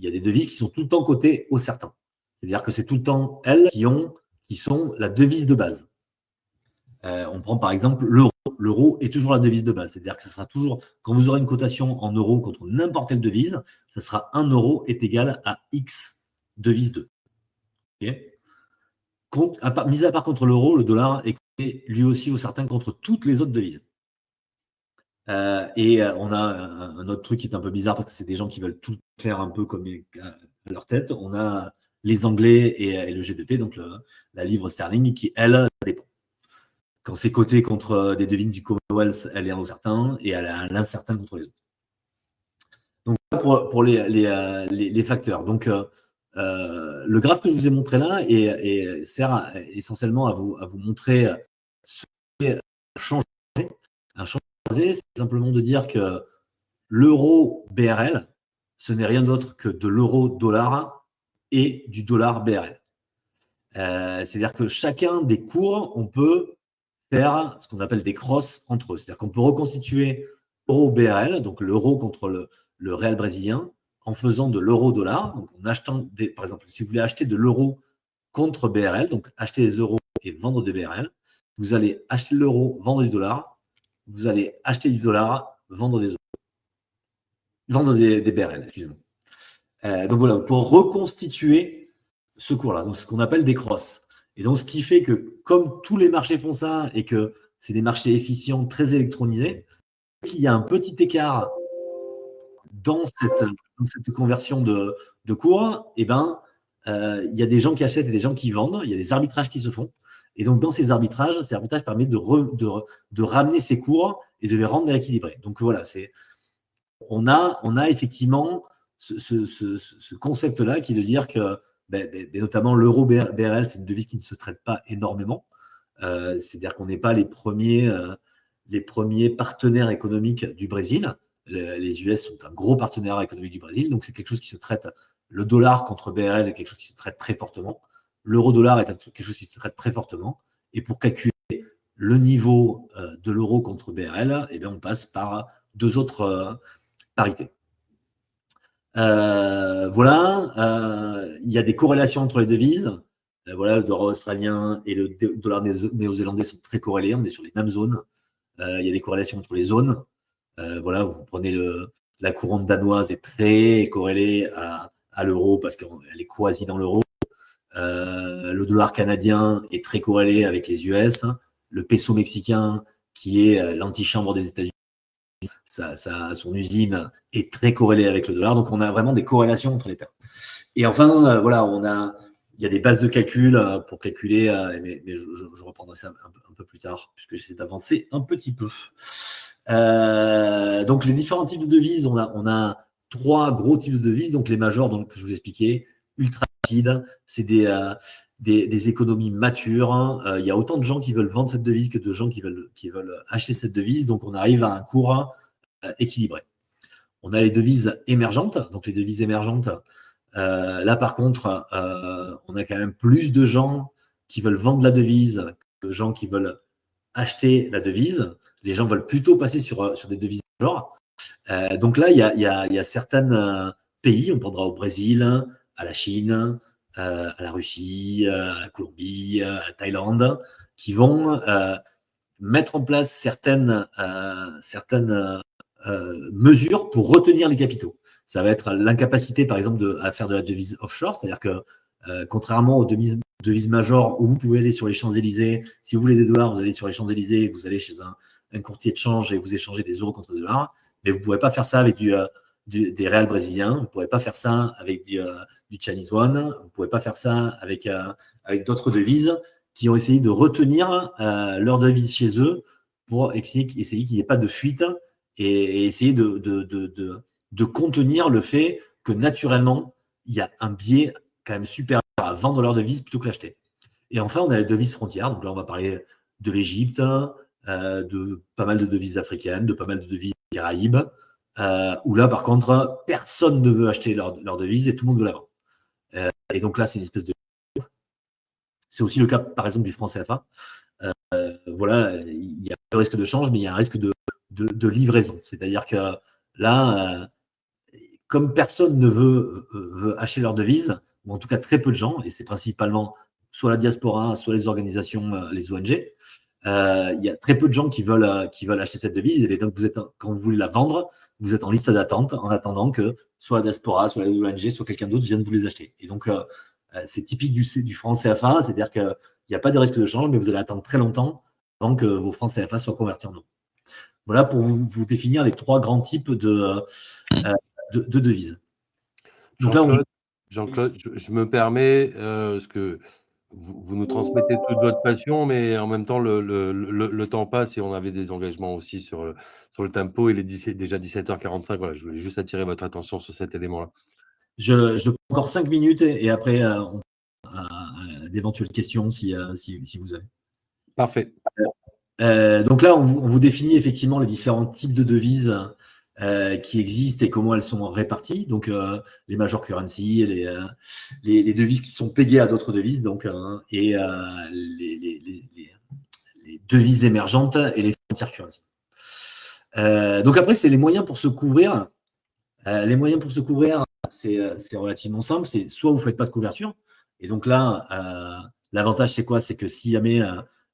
y a des devises qui sont tout le temps cotées au certain. C'est-à-dire que c'est tout le temps elles qui sont la devise de base. On prend par exemple l'euro. L'euro est toujours la devise de base. C'est-à-dire que ce sera toujours, quand vous aurez une cotation en euros contre n'importe quelle devise, ça sera 1 euro est égal à X devise 2. Okay. Mis à part contre l'euro, le dollar est coté lui aussi au certain contre toutes les autres devises. Et on a un autre truc qui est un peu bizarre, parce que c'est des gens qui veulent tout faire un peu comme à leur tête. On a les Anglais et le GBP, donc la livre sterling, qui, elle, ça dépend. Quand c'est coté contre des devises du Commonwealth, elle est au certain, et elle est à l'incertain contre les autres. Donc, pour les facteurs. Donc, le graphe que je vous ai montré là sert essentiellement à vous montrer ce qu'est un change croisé. Un change croisé, c'est simplement de dire que l'euro BRL, ce n'est rien d'autre que de l'euro dollar et du dollar BRL. C'est-à-dire que chacun des cours, on peut faire ce qu'on appelle des crosses entre eux. C'est-à-dire qu'on peut reconstituer l'euro BRL, donc l'euro contre le réal brésilien, en faisant de l'euro dollar. Donc en achetant par exemple, si vous voulez acheter de l'euro contre BRL, donc acheter des euros et vendre des BRL, vous allez acheter de l'euro, vendre du dollar, vous allez acheter du dollar, vendre des euros. Vendre des BRL, excusez-moi. Donc voilà, pour reconstituer ce cours-là, donc ce qu'on appelle des crosses. Et donc, ce qui fait que, comme tous les marchés font ça et que c'est des marchés efficients, très électronisés, qu'il y a un petit écart dans cette conversion de cours, il y a des gens qui achètent et des gens qui vendent, il y a des arbitrages qui se font. Et donc, dans ces arbitrages permettent de ramener ces cours et de les rendre équilibrés. Donc, voilà, on a effectivement ce concept-là qui est de dire que, notamment l'euro BRL, c'est une devise qui ne se traite pas énormément. C'est-à-dire qu'on n'est pas les premiers partenaires économiques du Brésil. Les US sont un gros partenaire économique du Brésil, donc c'est quelque chose qui se traite. Le dollar contre BRL est quelque chose qui se traite très fortement. L'euro-dollar est quelque chose qui se traite très fortement. Et pour calculer le niveau de l'euro contre BRL, on passe par deux autres parités. Voilà, il y a des corrélations entre les devises. Voilà, le dollar australien et le dollar néo-zélandais sont très corrélés, on est sur les mêmes zones. Il y a des corrélations entre les zones. Voilà, vous prenez la couronne danoise est très corrélée à l'euro parce qu'elle est quasi dans l'euro. Le dollar canadien est très corrélé avec les US. Le peso mexicain, qui est l'antichambre des États-Unis, son usine est très corrélée avec le dollar. Donc, on a vraiment des corrélations entre les paires. Et enfin, voilà, il y a des bases de calcul pour calculer, mais je reprendrai ça un peu plus tard, puisque j'essaie d'avancer un petit peu. Donc, les différents types de devises, on a trois gros types de devises. Donc, les majors, donc, que je vous expliquais, ultra liquides, c'est des économies matures. Il y a autant de gens qui veulent vendre cette devise que de gens qui veulent acheter cette devise. Donc, on arrive à un cours équilibré. On a les devises émergentes. Donc, les devises émergentes, là, par contre, on a quand même plus de gens qui veulent vendre la devise que de gens qui veulent acheter la devise. Les gens veulent plutôt passer sur des devises majors. Donc là, il y a certains pays, on prendra au Brésil, à la Chine, à la Russie, à la Colombie, à la Thaïlande, qui vont mettre en place certaines mesures pour retenir les capitaux. Ça va être l'incapacité, par exemple, à faire de la devise offshore, c'est-à-dire que contrairement aux devises majeures où vous pouvez aller sur les Champs-Élysées, si vous voulez des dollars, vous allez sur les Champs-Élysées, vous allez chez un courtier de change et vous échangez des euros contre des dollars, mais vous ne pouvez pas faire ça avec des réals brésiliens, vous ne pouvez pas faire ça avec du Chinese Yuan, vous ne pouvez pas faire ça avec d'autres devises qui ont essayé de retenir leurs devises chez eux pour essayer qu'il n'y ait pas de fuite et essayer de contenir le fait que naturellement, il y a un biais quand même supérieur à vendre leurs devises plutôt que l'acheter. Et enfin, on a les devises frontières. Donc là, on va parler de l'Égypte, de pas mal de devises africaines, de pas mal de devises caraïbes, où là, par contre, personne ne veut acheter leur devise et tout le monde veut la vendre. Et donc là, c'est une espèce de... C'est aussi le cas, par exemple, du franc CFA. Voilà, il y a un risque de change, mais il y a un risque de livraison. C'est-à-dire que là, comme personne ne veut acheter leur devise, ou en tout cas très peu de gens, et c'est principalement soit la diaspora, soit les organisations, les ONG, il y a très peu de gens qui veulent acheter cette devise. Et donc, quand vous voulez la vendre, vous êtes en liste d'attente en attendant que soit la diaspora, soit les ONG, soit quelqu'un d'autre vienne vous les acheter. Et donc, c'est typique du franc CFA, c'est-à-dire qu'il n'y a pas de risque de change, mais vous allez attendre très longtemps avant que vos francs CFA soient convertis en euros. Voilà pour vous définir les trois grands types de devises. Jean-Claude, je me permets, parce que vous nous transmettez toute votre passion, mais en même temps, le temps passe et on avait des engagements aussi sur le tempo. Il est déjà 17h45. Voilà, je voulais juste attirer votre attention sur cet élément-là. Je prends encore 5 minutes et après, on a d'éventuelles questions si vous avez. Parfait. Donc là, on vous définit effectivement les différents types de devises qui existent et comment elles sont réparties. Donc, les major currency, les devises qui sont payées à d'autres devises, donc, et les devises émergentes et les frontières currency. Donc après, c'est les moyens pour se couvrir. Les moyens pour se couvrir, c'est relativement simple. C'est soit vous ne faites pas de couverture. Et donc là, l'avantage, c'est quoi? C'est que si jamais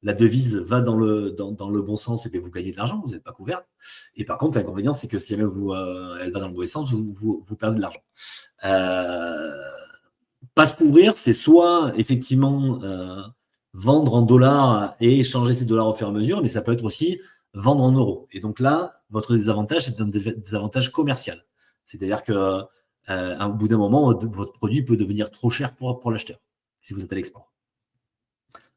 la devise va dans le bon sens, et bien vous gagnez de l'argent, vous n'êtes pas couvert. Et par contre, l'inconvénient, c'est que si jamais elle va dans le mauvais sens, vous perdez de l'argent. Pas se couvrir, c'est soit effectivement vendre en dollars et échanger ces dollars au fur et à mesure, mais ça peut être aussi vendre en euros. Et donc là, votre désavantage, c'est un désavantage commercial. C'est-à-dire que au bout d'un moment, votre produit peut devenir trop cher pour l'acheteur, si vous êtes à l'export.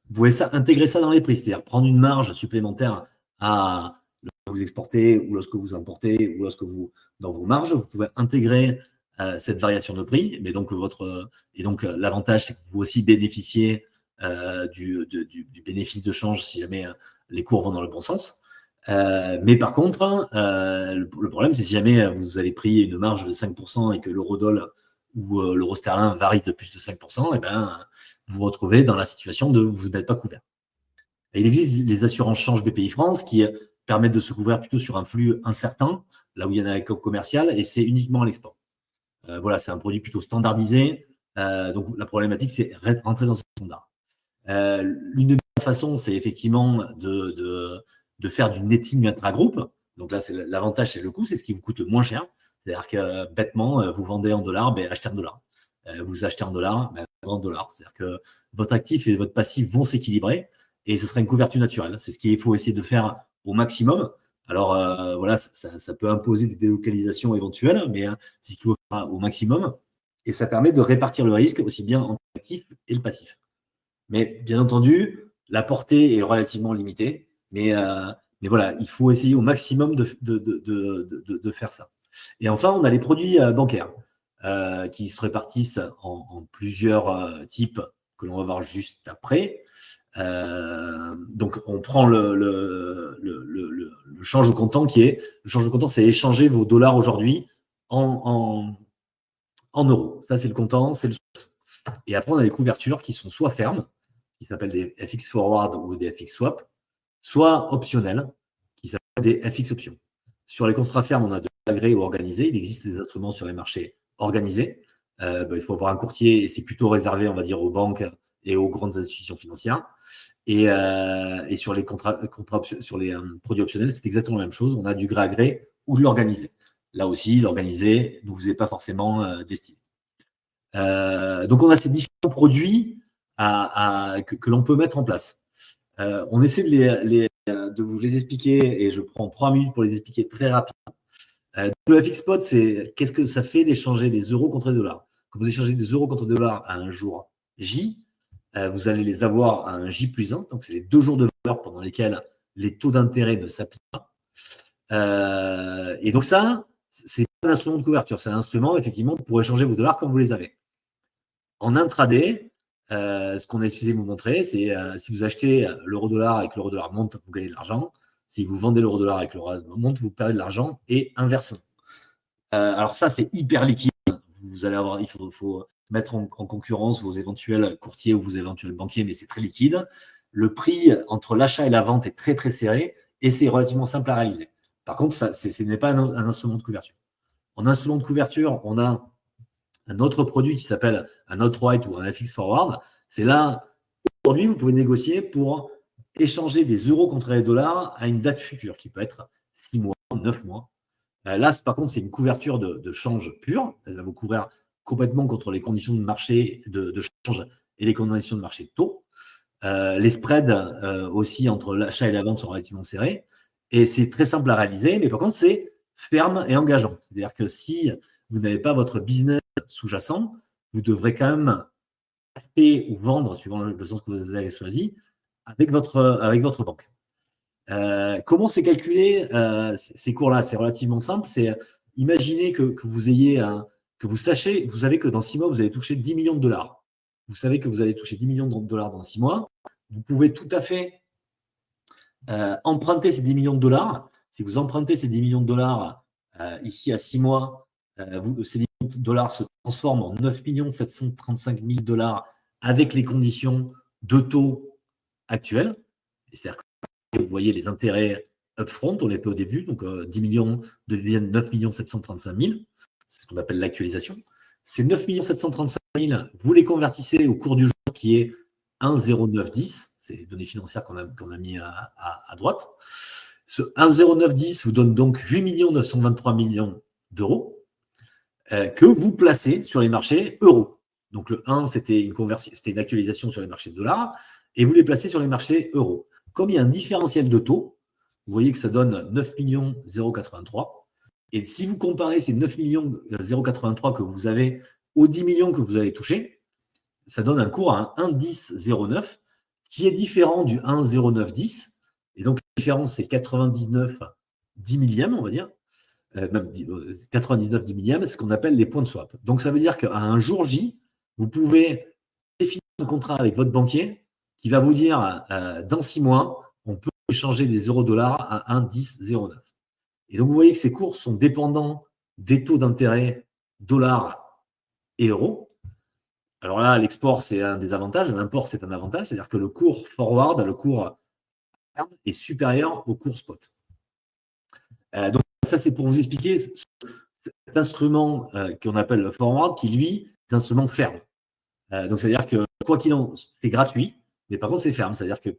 Vous pouvez intégrer ça dans les prix, c'est-à-dire prendre une marge supplémentaire à lorsque vous exportez ou lorsque vous importez ou lorsque vous, dans vos marges, vous pouvez intégrer cette variation de prix. Mais donc, l'avantage, c'est que vous aussi bénéficiez du bénéfice de change si jamais les cours vont dans le bon sens. Mais par contre, le problème, c'est si jamais vous avez pris une marge de 5% et que l'euro-dollar ou l'euro sterling varie de plus de 5%, et ben, vous vous retrouvez dans la situation de vous n'êtes pas couvert. Et il existe les assurances change BPI France qui permettent de se couvrir plutôt sur un flux incertain, là où il y en a un commercial, et c'est uniquement à l'export. Voilà, c'est un produit plutôt standardisé. Donc la problématique, c'est rentrer dans ce standard. L'une des façons, c'est effectivement de faire du netting intra-groupe. Donc là, l'avantage, c'est le coût, c'est ce qui vous coûte le moins cher. C'est-à-dire que bêtement, vous vendez en dollars, achetez en dollars. Vous achetez en dollars, vendez en dollars. C'est-à-dire que votre actif et votre passif vont s'équilibrer et ce sera une couverture naturelle. C'est ce qu'il faut essayer de faire au maximum. Alors voilà, ça peut imposer des délocalisations éventuelles, mais c'est ce qu'il faut faire au maximum. Et ça permet de répartir le risque aussi bien entre l'actif et le passif. Mais bien entendu, la portée est relativement limitée. Mais voilà, il faut essayer au maximum de faire ça. Et enfin, on a les produits bancaires qui se répartissent en plusieurs types que l'on va voir juste après. Donc, on prend le change au comptant le change au comptant, c'est échanger vos dollars aujourd'hui en euros. Ça, c'est le comptant, c'est le source. Et après, on a des couvertures qui sont soit fermes, qui s'appellent des FX forward ou des FX swap, soit optionnelles, qui s'appellent des FX options. Sur les contrats fermes, on a de agrès ou organisés. Il existe des instruments sur les marchés organisés. Il faut avoir un courtier et c'est plutôt réservé, on va dire, aux banques et aux grandes institutions financières. Et sur les sur les produits optionnels, c'est exactement la même chose. On a du gré à gré ou de l'organisé. Là aussi, l'organisé ne vous est pas forcément destiné. Donc, on a ces différents produits que l'on peut mettre en place. On essaie de vous les expliquer et je prends 3 minutes pour les expliquer très rapidement. Le FX Spot, c'est qu'est-ce que ça fait d'échanger des euros contre des dollars. Quand vous échangez des euros contre des dollars à un jour J, vous allez les avoir à un J plus 1. Donc, c'est les 2 jours de valeur pendant lesquels les taux d'intérêt ne s'appliquent pas. Et donc, ça, c'est pas un instrument de couverture. C'est un instrument, effectivement, pour échanger vos dollars comme vous les avez. En intraday, ce qu'on a essayé de vous montrer, c'est si vous achetez l'euro-dollar et que l'euro-dollar monte, vous gagnez de l'argent. Si vous vendez l'euro-dollar et que l'euro-dollar monte, vous perdez de l'argent et inversement. Alors ça, c'est hyper liquide. Vous allez avoir, il faut mettre en concurrence vos éventuels courtiers ou vos éventuels banquiers, mais c'est très liquide. Le prix entre l'achat et la vente est très très serré et c'est relativement simple à réaliser. Par contre, ce n'est pas un instrument de couverture. En instrument de couverture, on a un autre produit qui s'appelle un outright ou un FX forward. C'est là, aujourd'hui, vous pouvez négocier pour échanger des euros contre les dollars à une date future, qui peut être 6 mois, 9 mois. Là, par contre, c'est une couverture de change pure. Elle va vous couvrir complètement contre les conditions de marché de change et les conditions de marché de taux. Les spreads aussi entre l'achat et la vente sont relativement serrés. Et c'est très simple à réaliser, mais par contre, c'est ferme et engageant. C'est-à-dire que si vous n'avez pas votre business sous-jacent, vous devrez quand même acheter ou vendre, suivant le sens que vous avez choisi, avec votre banque. Comment c'est calculé ces cours-là? C'est relativement simple. C'est imaginez que vous ayez que vous savez que dans 6 mois, vous allez toucher 10 millions de dollars. Vous savez que vous allez toucher 10 millions de dollars dans 6 mois. Vous pouvez tout à fait emprunter ces 10 millions de dollars. Si vous empruntez ces 10 millions de dollars ici à 6 mois, ces 10 millions de dollars se transforment en 9 735 000 dollars avec les conditions de taux actuelles. C'est-à-dire que vous voyez les intérêts upfront, on les paie au début, donc 10 millions deviennent 9 735 000. C'est ce qu'on appelle l'actualisation. Ces 9 735 000, vous les convertissez au cours du jour qui est 1,0910. C'est les données financières qu'on a mis à droite. Ce 1,0910 vous donne donc 8 923 millions d'euros que vous placez sur les marchés euros. Donc le 1, c'était une actualisation sur les marchés de dollars. et vous les placez sur les marchés euros. Comme il y a un différentiel de taux, vous voyez que ça donne 9 083. Et si vous comparez ces 9 083 que vous avez aux 10 millions que vous avez touchés, ça donne un cours à un 1,1009 qui est différent du 1,0910. Et donc, la différence, c'est 99 10 millièmes, on va dire. Même 99 10 millièmes, c'est ce qu'on appelle les points de swap. Donc, ça veut dire qu'à un jour J, vous pouvez définir un contrat avec votre banquier qui va vous dire dans 6 mois, on peut échanger des euros-dollars à 1,1009. Et donc, vous voyez que ces cours sont dépendants des taux d'intérêt dollars et euros. Alors là, l'export, c'est un des avantages. L'import, c'est un avantage. C'est-à-dire que le cours forward, le cours terme, est supérieur au cours spot. Donc, ça, c'est pour vous expliquer cet instrument qu'on appelle le forward, qui, lui, est un instrument ferme. Donc, c'est-à-dire que quoi qu'il en soit, c'est gratuit, mais par contre, c'est ferme. C'est-à-dire que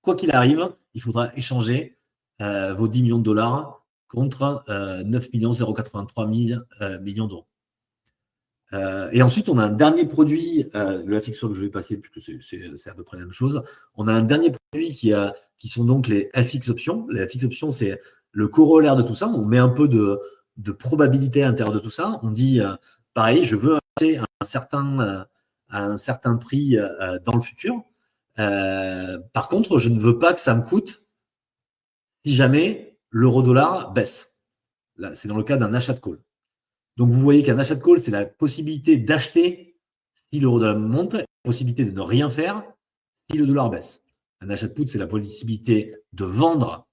quoi qu'il arrive, il faudra échanger vos 10 millions de dollars contre 9 083 000 millions d'euros. Et ensuite, on a un dernier produit, le FX Swap, je vais passer puisque c'est à peu près la même chose. On a un dernier produit qui sont donc les FX Options. Les FX Options, c'est le corollaire de tout ça. On met un peu de probabilité à l'intérieur de tout ça. On dit, pareil, je veux acheter à un certain prix dans le futur. Par contre, je ne veux pas que ça me coûte si jamais l'euro-dollar baisse. Là, c'est dans le cas d'un achat de call. Donc, vous voyez qu'un achat de call, c'est la possibilité d'acheter si l'euro-dollar monte, la possibilité de ne rien faire si le dollar baisse. Un achat de put, c'est la possibilité de vendre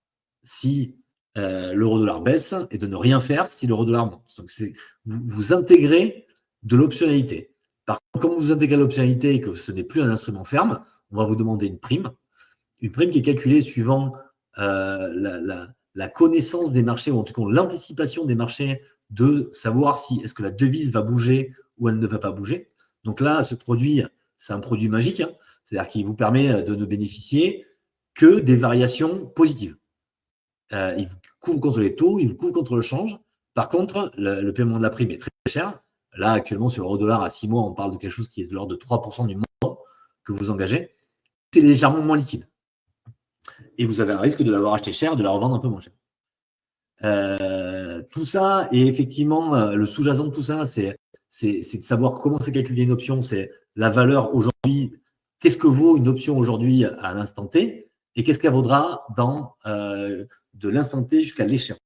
si l'euro-dollar baisse et de ne rien faire si l'euro-dollar monte. Donc, vous intégrez de l'optionnalité. Par contre, comme vous intégrez l'optionnalité et que ce n'est plus un instrument ferme, on va vous demander une prime qui est calculée suivant la connaissance des marchés, ou en tout cas l'anticipation des marchés de savoir si est-ce que la devise va bouger ou elle ne va pas bouger. Donc là, ce produit, c'est un produit magique, hein, c'est-à-dire qu'il vous permet de ne bénéficier que des variations positives. Il vous couvre contre les taux, il vous couvre contre le change. Par contre, le paiement de la prime est très cher. Là, actuellement, sur l'euro-dollar à 6 mois, on parle de quelque chose qui est de l'ordre de 3% du montant que vous engagez. C'est légèrement moins liquide. Et vous avez un risque de l'avoir acheté cher, de la revendre un peu moins cher. Tout ça, et effectivement, le sous-jacent de tout ça, c'est de savoir comment c'est calculé une option, c'est la valeur aujourd'hui, qu'est-ce que vaut une option aujourd'hui à l'instant T, et qu'est-ce qu'elle vaudra de l'instant T jusqu'à l'échéance.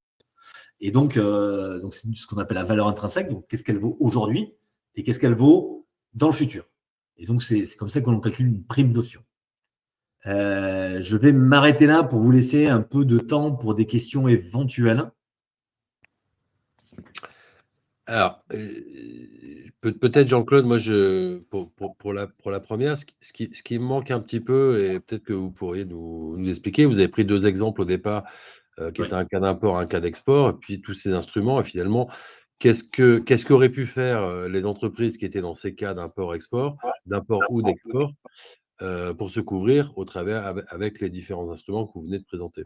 Et donc c'est ce qu'on appelle la valeur intrinsèque, donc qu'est-ce qu'elle vaut aujourd'hui, et qu'est-ce qu'elle vaut dans le futur. Et donc c'est comme ça qu'on calcule une prime d'option. Je vais m'arrêter là pour vous laisser un peu de temps pour des questions éventuelles. Alors, peut-être Jean-Claude, moi pour la première, ce qui me manque un petit peu, et peut-être que vous pourriez nous expliquer, vous avez pris 2 exemples au départ, qui étaient un cas d'import, un cas d'export, et puis tous ces instruments, et finalement, qu'est-ce qu'auraient pu faire les entreprises qui étaient dans ces cas d'import-export, d'import ou d'export, pour se couvrir au travers avec les différents instruments que vous venez de présenter?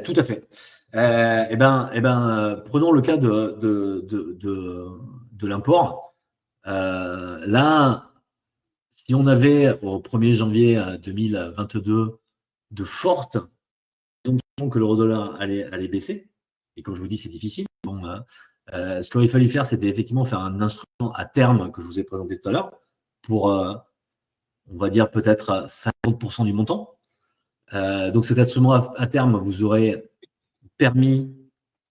Tout à fait. Prenons le cas de l'import. Là, si on avait au 1er janvier 2022 de fortes présomptions que l'euro-dollar allait baisser, et comme je vous dis, c'est difficile. Bon, ce qu'il aurait fallu faire, c'était effectivement faire un instrument à terme que je vous ai présenté tout à l'heure pour, on va dire, peut-être 50% du montant. Donc cet instrument à terme vous aurait permis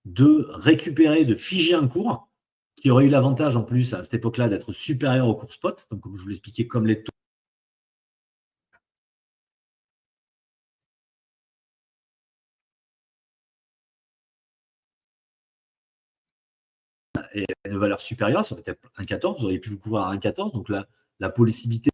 de récupérer, de figer un cours qui aurait eu l'avantage en plus à cette époque-là d'être supérieur au cours spot. Donc comme je vous l'expliquais, comme les taux et une valeur supérieure, ça aurait été 1,14, vous auriez pu vous couvrir à 1,14. Donc la possibilité.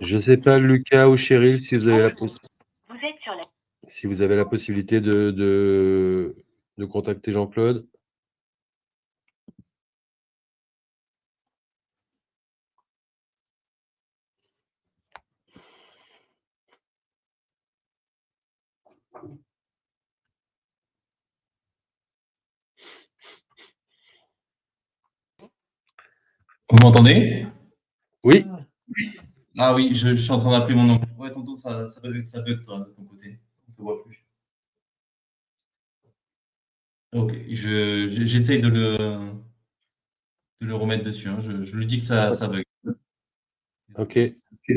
Je ne sais pas, Lucas ou Cheryl, Vous êtes sur la... si vous avez la possibilité de contacter Jean-Claude. Vous m'entendez? Oui, Ah oui, je suis en train d'appeler mon oncle. Ouais, tonton, ça bug toi, de ton côté. On ne te voit plus. Ok, j'essaye de le remettre dessus, hein. Je lui dis que ça bug. ok. Ok.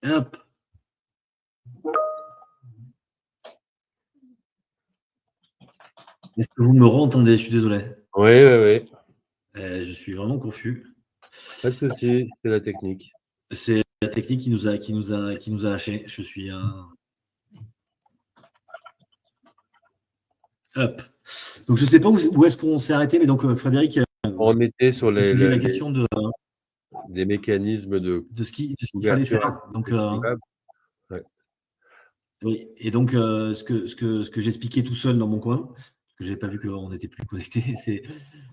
Hop. Est-ce que vous me entendez? Je suis désolé. Oui, oui, oui. Je suis vraiment confus. Pas de souci, c'est la technique. C'est la technique qui nous a lâché. Je suis un. Hop. Donc je ne sais pas où est-ce qu'on s'est arrêté, mais donc Frédéric, On était sur vous posiez la question des mécanismes de de ce qu'il fallait couverture faire. Donc, activable. Ouais. oui. Et donc ce que j'expliquais tout seul dans mon coin, parce que j'avais pas vu qu'on n'était plus connecté,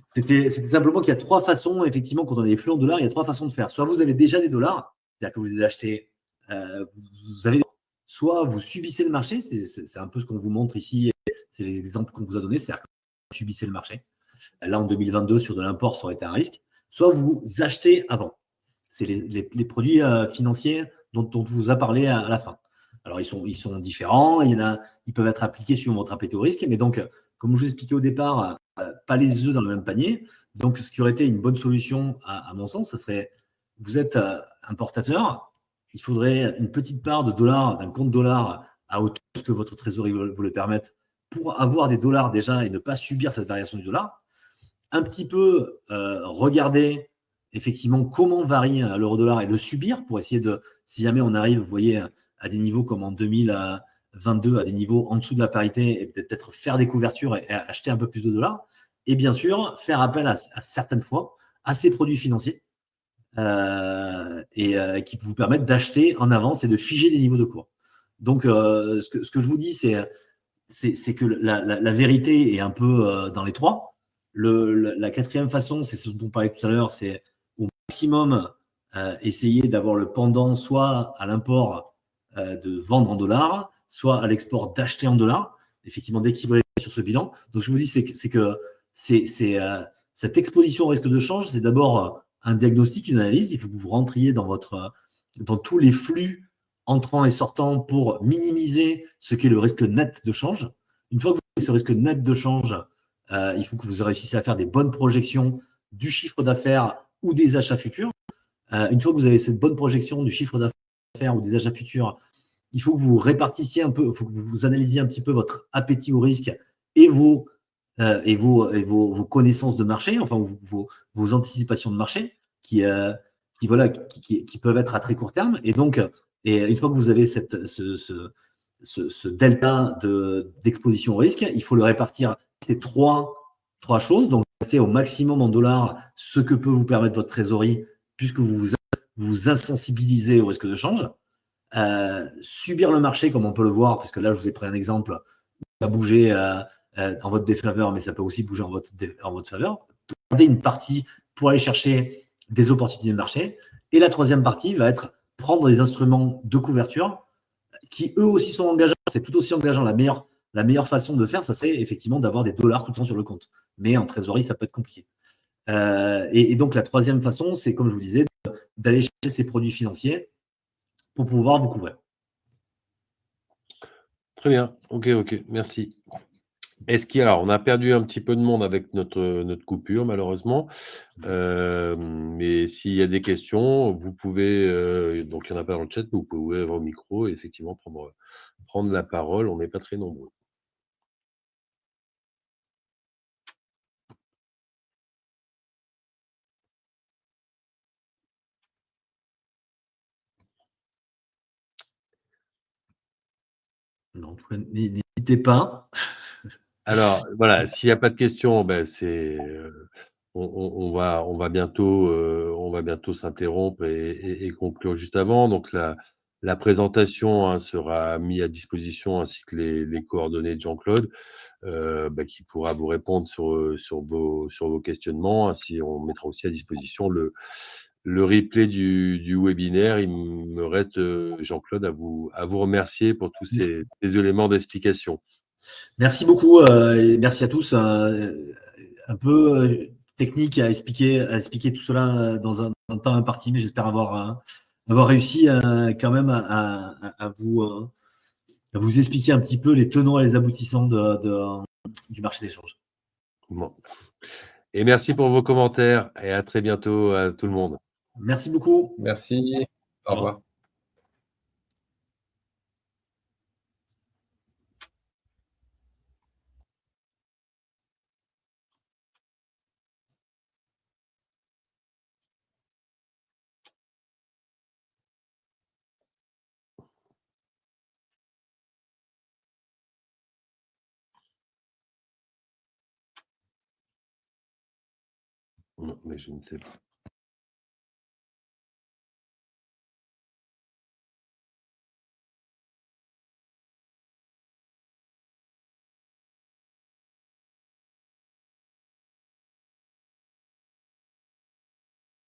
c'était simplement qu'il y a trois façons, effectivement, quand on a des flux en dollars, il y a trois façons de faire. Soit vous avez déjà des dollars, c'est-à-dire que vous les achetez, vous avez, soit vous subissez le marché, c'est un peu ce qu'on vous montre ici, c'est les exemples qu'on vous a donnés, c'est-à-dire que vous subissez le marché. Là, en 2022, sur de l'import, ça aurait été un risque. Soit vous achetez avant. C'est les produits financiers dont on vous a parlé à la fin. Alors, ils sont différents. Ils peuvent être appliqués suivant votre appétit au risque. Mais donc, comme je vous expliquais au départ, pas les œufs dans le même panier. Donc, ce qui aurait été une bonne solution, à mon sens, ce serait, vous êtes importateur, il faudrait une petite part de dollars, d'un compte dollar à hauteur de ce que votre trésorerie vous le permette pour avoir des dollars déjà et ne pas subir cette variation du dollar. Un petit peu regarder effectivement comment varie l'euro-dollar et le subir pour essayer de, si jamais on arrive, vous voyez, à des niveaux comme en 2022, à des niveaux en dessous de la parité, et peut-être faire des couvertures et acheter un peu plus de dollars. Et bien sûr, faire appel à certaines fois à ces produits financiers qui vous permettent d'acheter en avance et de figer des niveaux de cours. Donc, ce que je vous dis, c'est que la vérité est un peu dans les trois. La quatrième façon, c'est ce dont on parlait tout à l'heure, c'est au maximum essayer d'avoir le pendant soit à l'import de vendre en dollars, soit à l'export d'acheter en dollars, effectivement d'équilibrer sur ce bilan. Donc je vous dis, c'est que cette exposition au risque de change, c'est d'abord un diagnostic, une analyse. Il faut que vous rentriez dans tous les flux entrant et sortant pour minimiser ce qu'est le risque net de change. Une fois que vous avez ce risque net de change, il faut que vous réussissiez à faire des bonnes projections du chiffre d'affaires ou des achats futurs. Une fois que vous avez cette bonne projection du chiffre d'affaires ou des achats futurs, il faut que vous répartissiez un peu, il faut que vous analysiez un petit peu votre appétit au risque et vos connaissances de marché, enfin vos anticipations de marché voilà, qui peuvent être à très court terme. Et donc, une fois que vous avez ce delta d'exposition au risque, il faut le répartir ces trois choses. Donc, rester au maximum en dollars ce que peut vous permettre votre trésorerie, puisque vous insensibilisez au risque de change. Subir le marché, comme on peut le voir, parce que là, je vous ai pris un exemple, ça a bougé en votre défaveur, mais ça peut aussi bouger en votre faveur. Garder une partie pour aller chercher des opportunités de marché. Et la troisième partie va être prendre des instruments de couverture qui, eux aussi, sont engageants. C'est tout aussi engageant. La meilleure façon de faire, ça, c'est effectivement d'avoir des dollars tout le temps sur le compte. Mais en trésorerie, ça peut être compliqué. Et donc, la troisième façon, c'est, comme je vous disais, d'aller chercher ces produits financiers pour pouvoir vous couvrir. Très bien. Ok, merci. Alors, on a perdu un petit peu de monde avec notre coupure, malheureusement. Mais s'il y a des questions, vous pouvez, donc il n'y en a pas dans le chat, mais vous pouvez ouvrir vos micros et effectivement prendre la parole. On n'est pas très nombreux. Non, en tout cas, n'hésitez pas. Alors, voilà, s'il n'y a pas de questions, ben, on va bientôt s'interrompre et conclure juste avant. Donc, la présentation hein, sera mise à disposition ainsi que les coordonnées de Jean-Claude, bah, qui pourra vous répondre sur vos questionnements. Ainsi, on mettra aussi à disposition le replay du webinaire. Il me reste, Jean-Claude, à vous remercier pour tous ces éléments d'explication. Merci beaucoup et merci à tous. Un peu technique à expliquer tout cela dans un temps imparti, mais j'espère avoir réussi quand même à vous expliquer un petit peu les tenants et les aboutissants du marché des changes. Bon. Et merci pour vos commentaires et à très bientôt à tout le monde. Merci beaucoup. Merci. Au Au revoir. revoir. Non, mais je ne sais pas.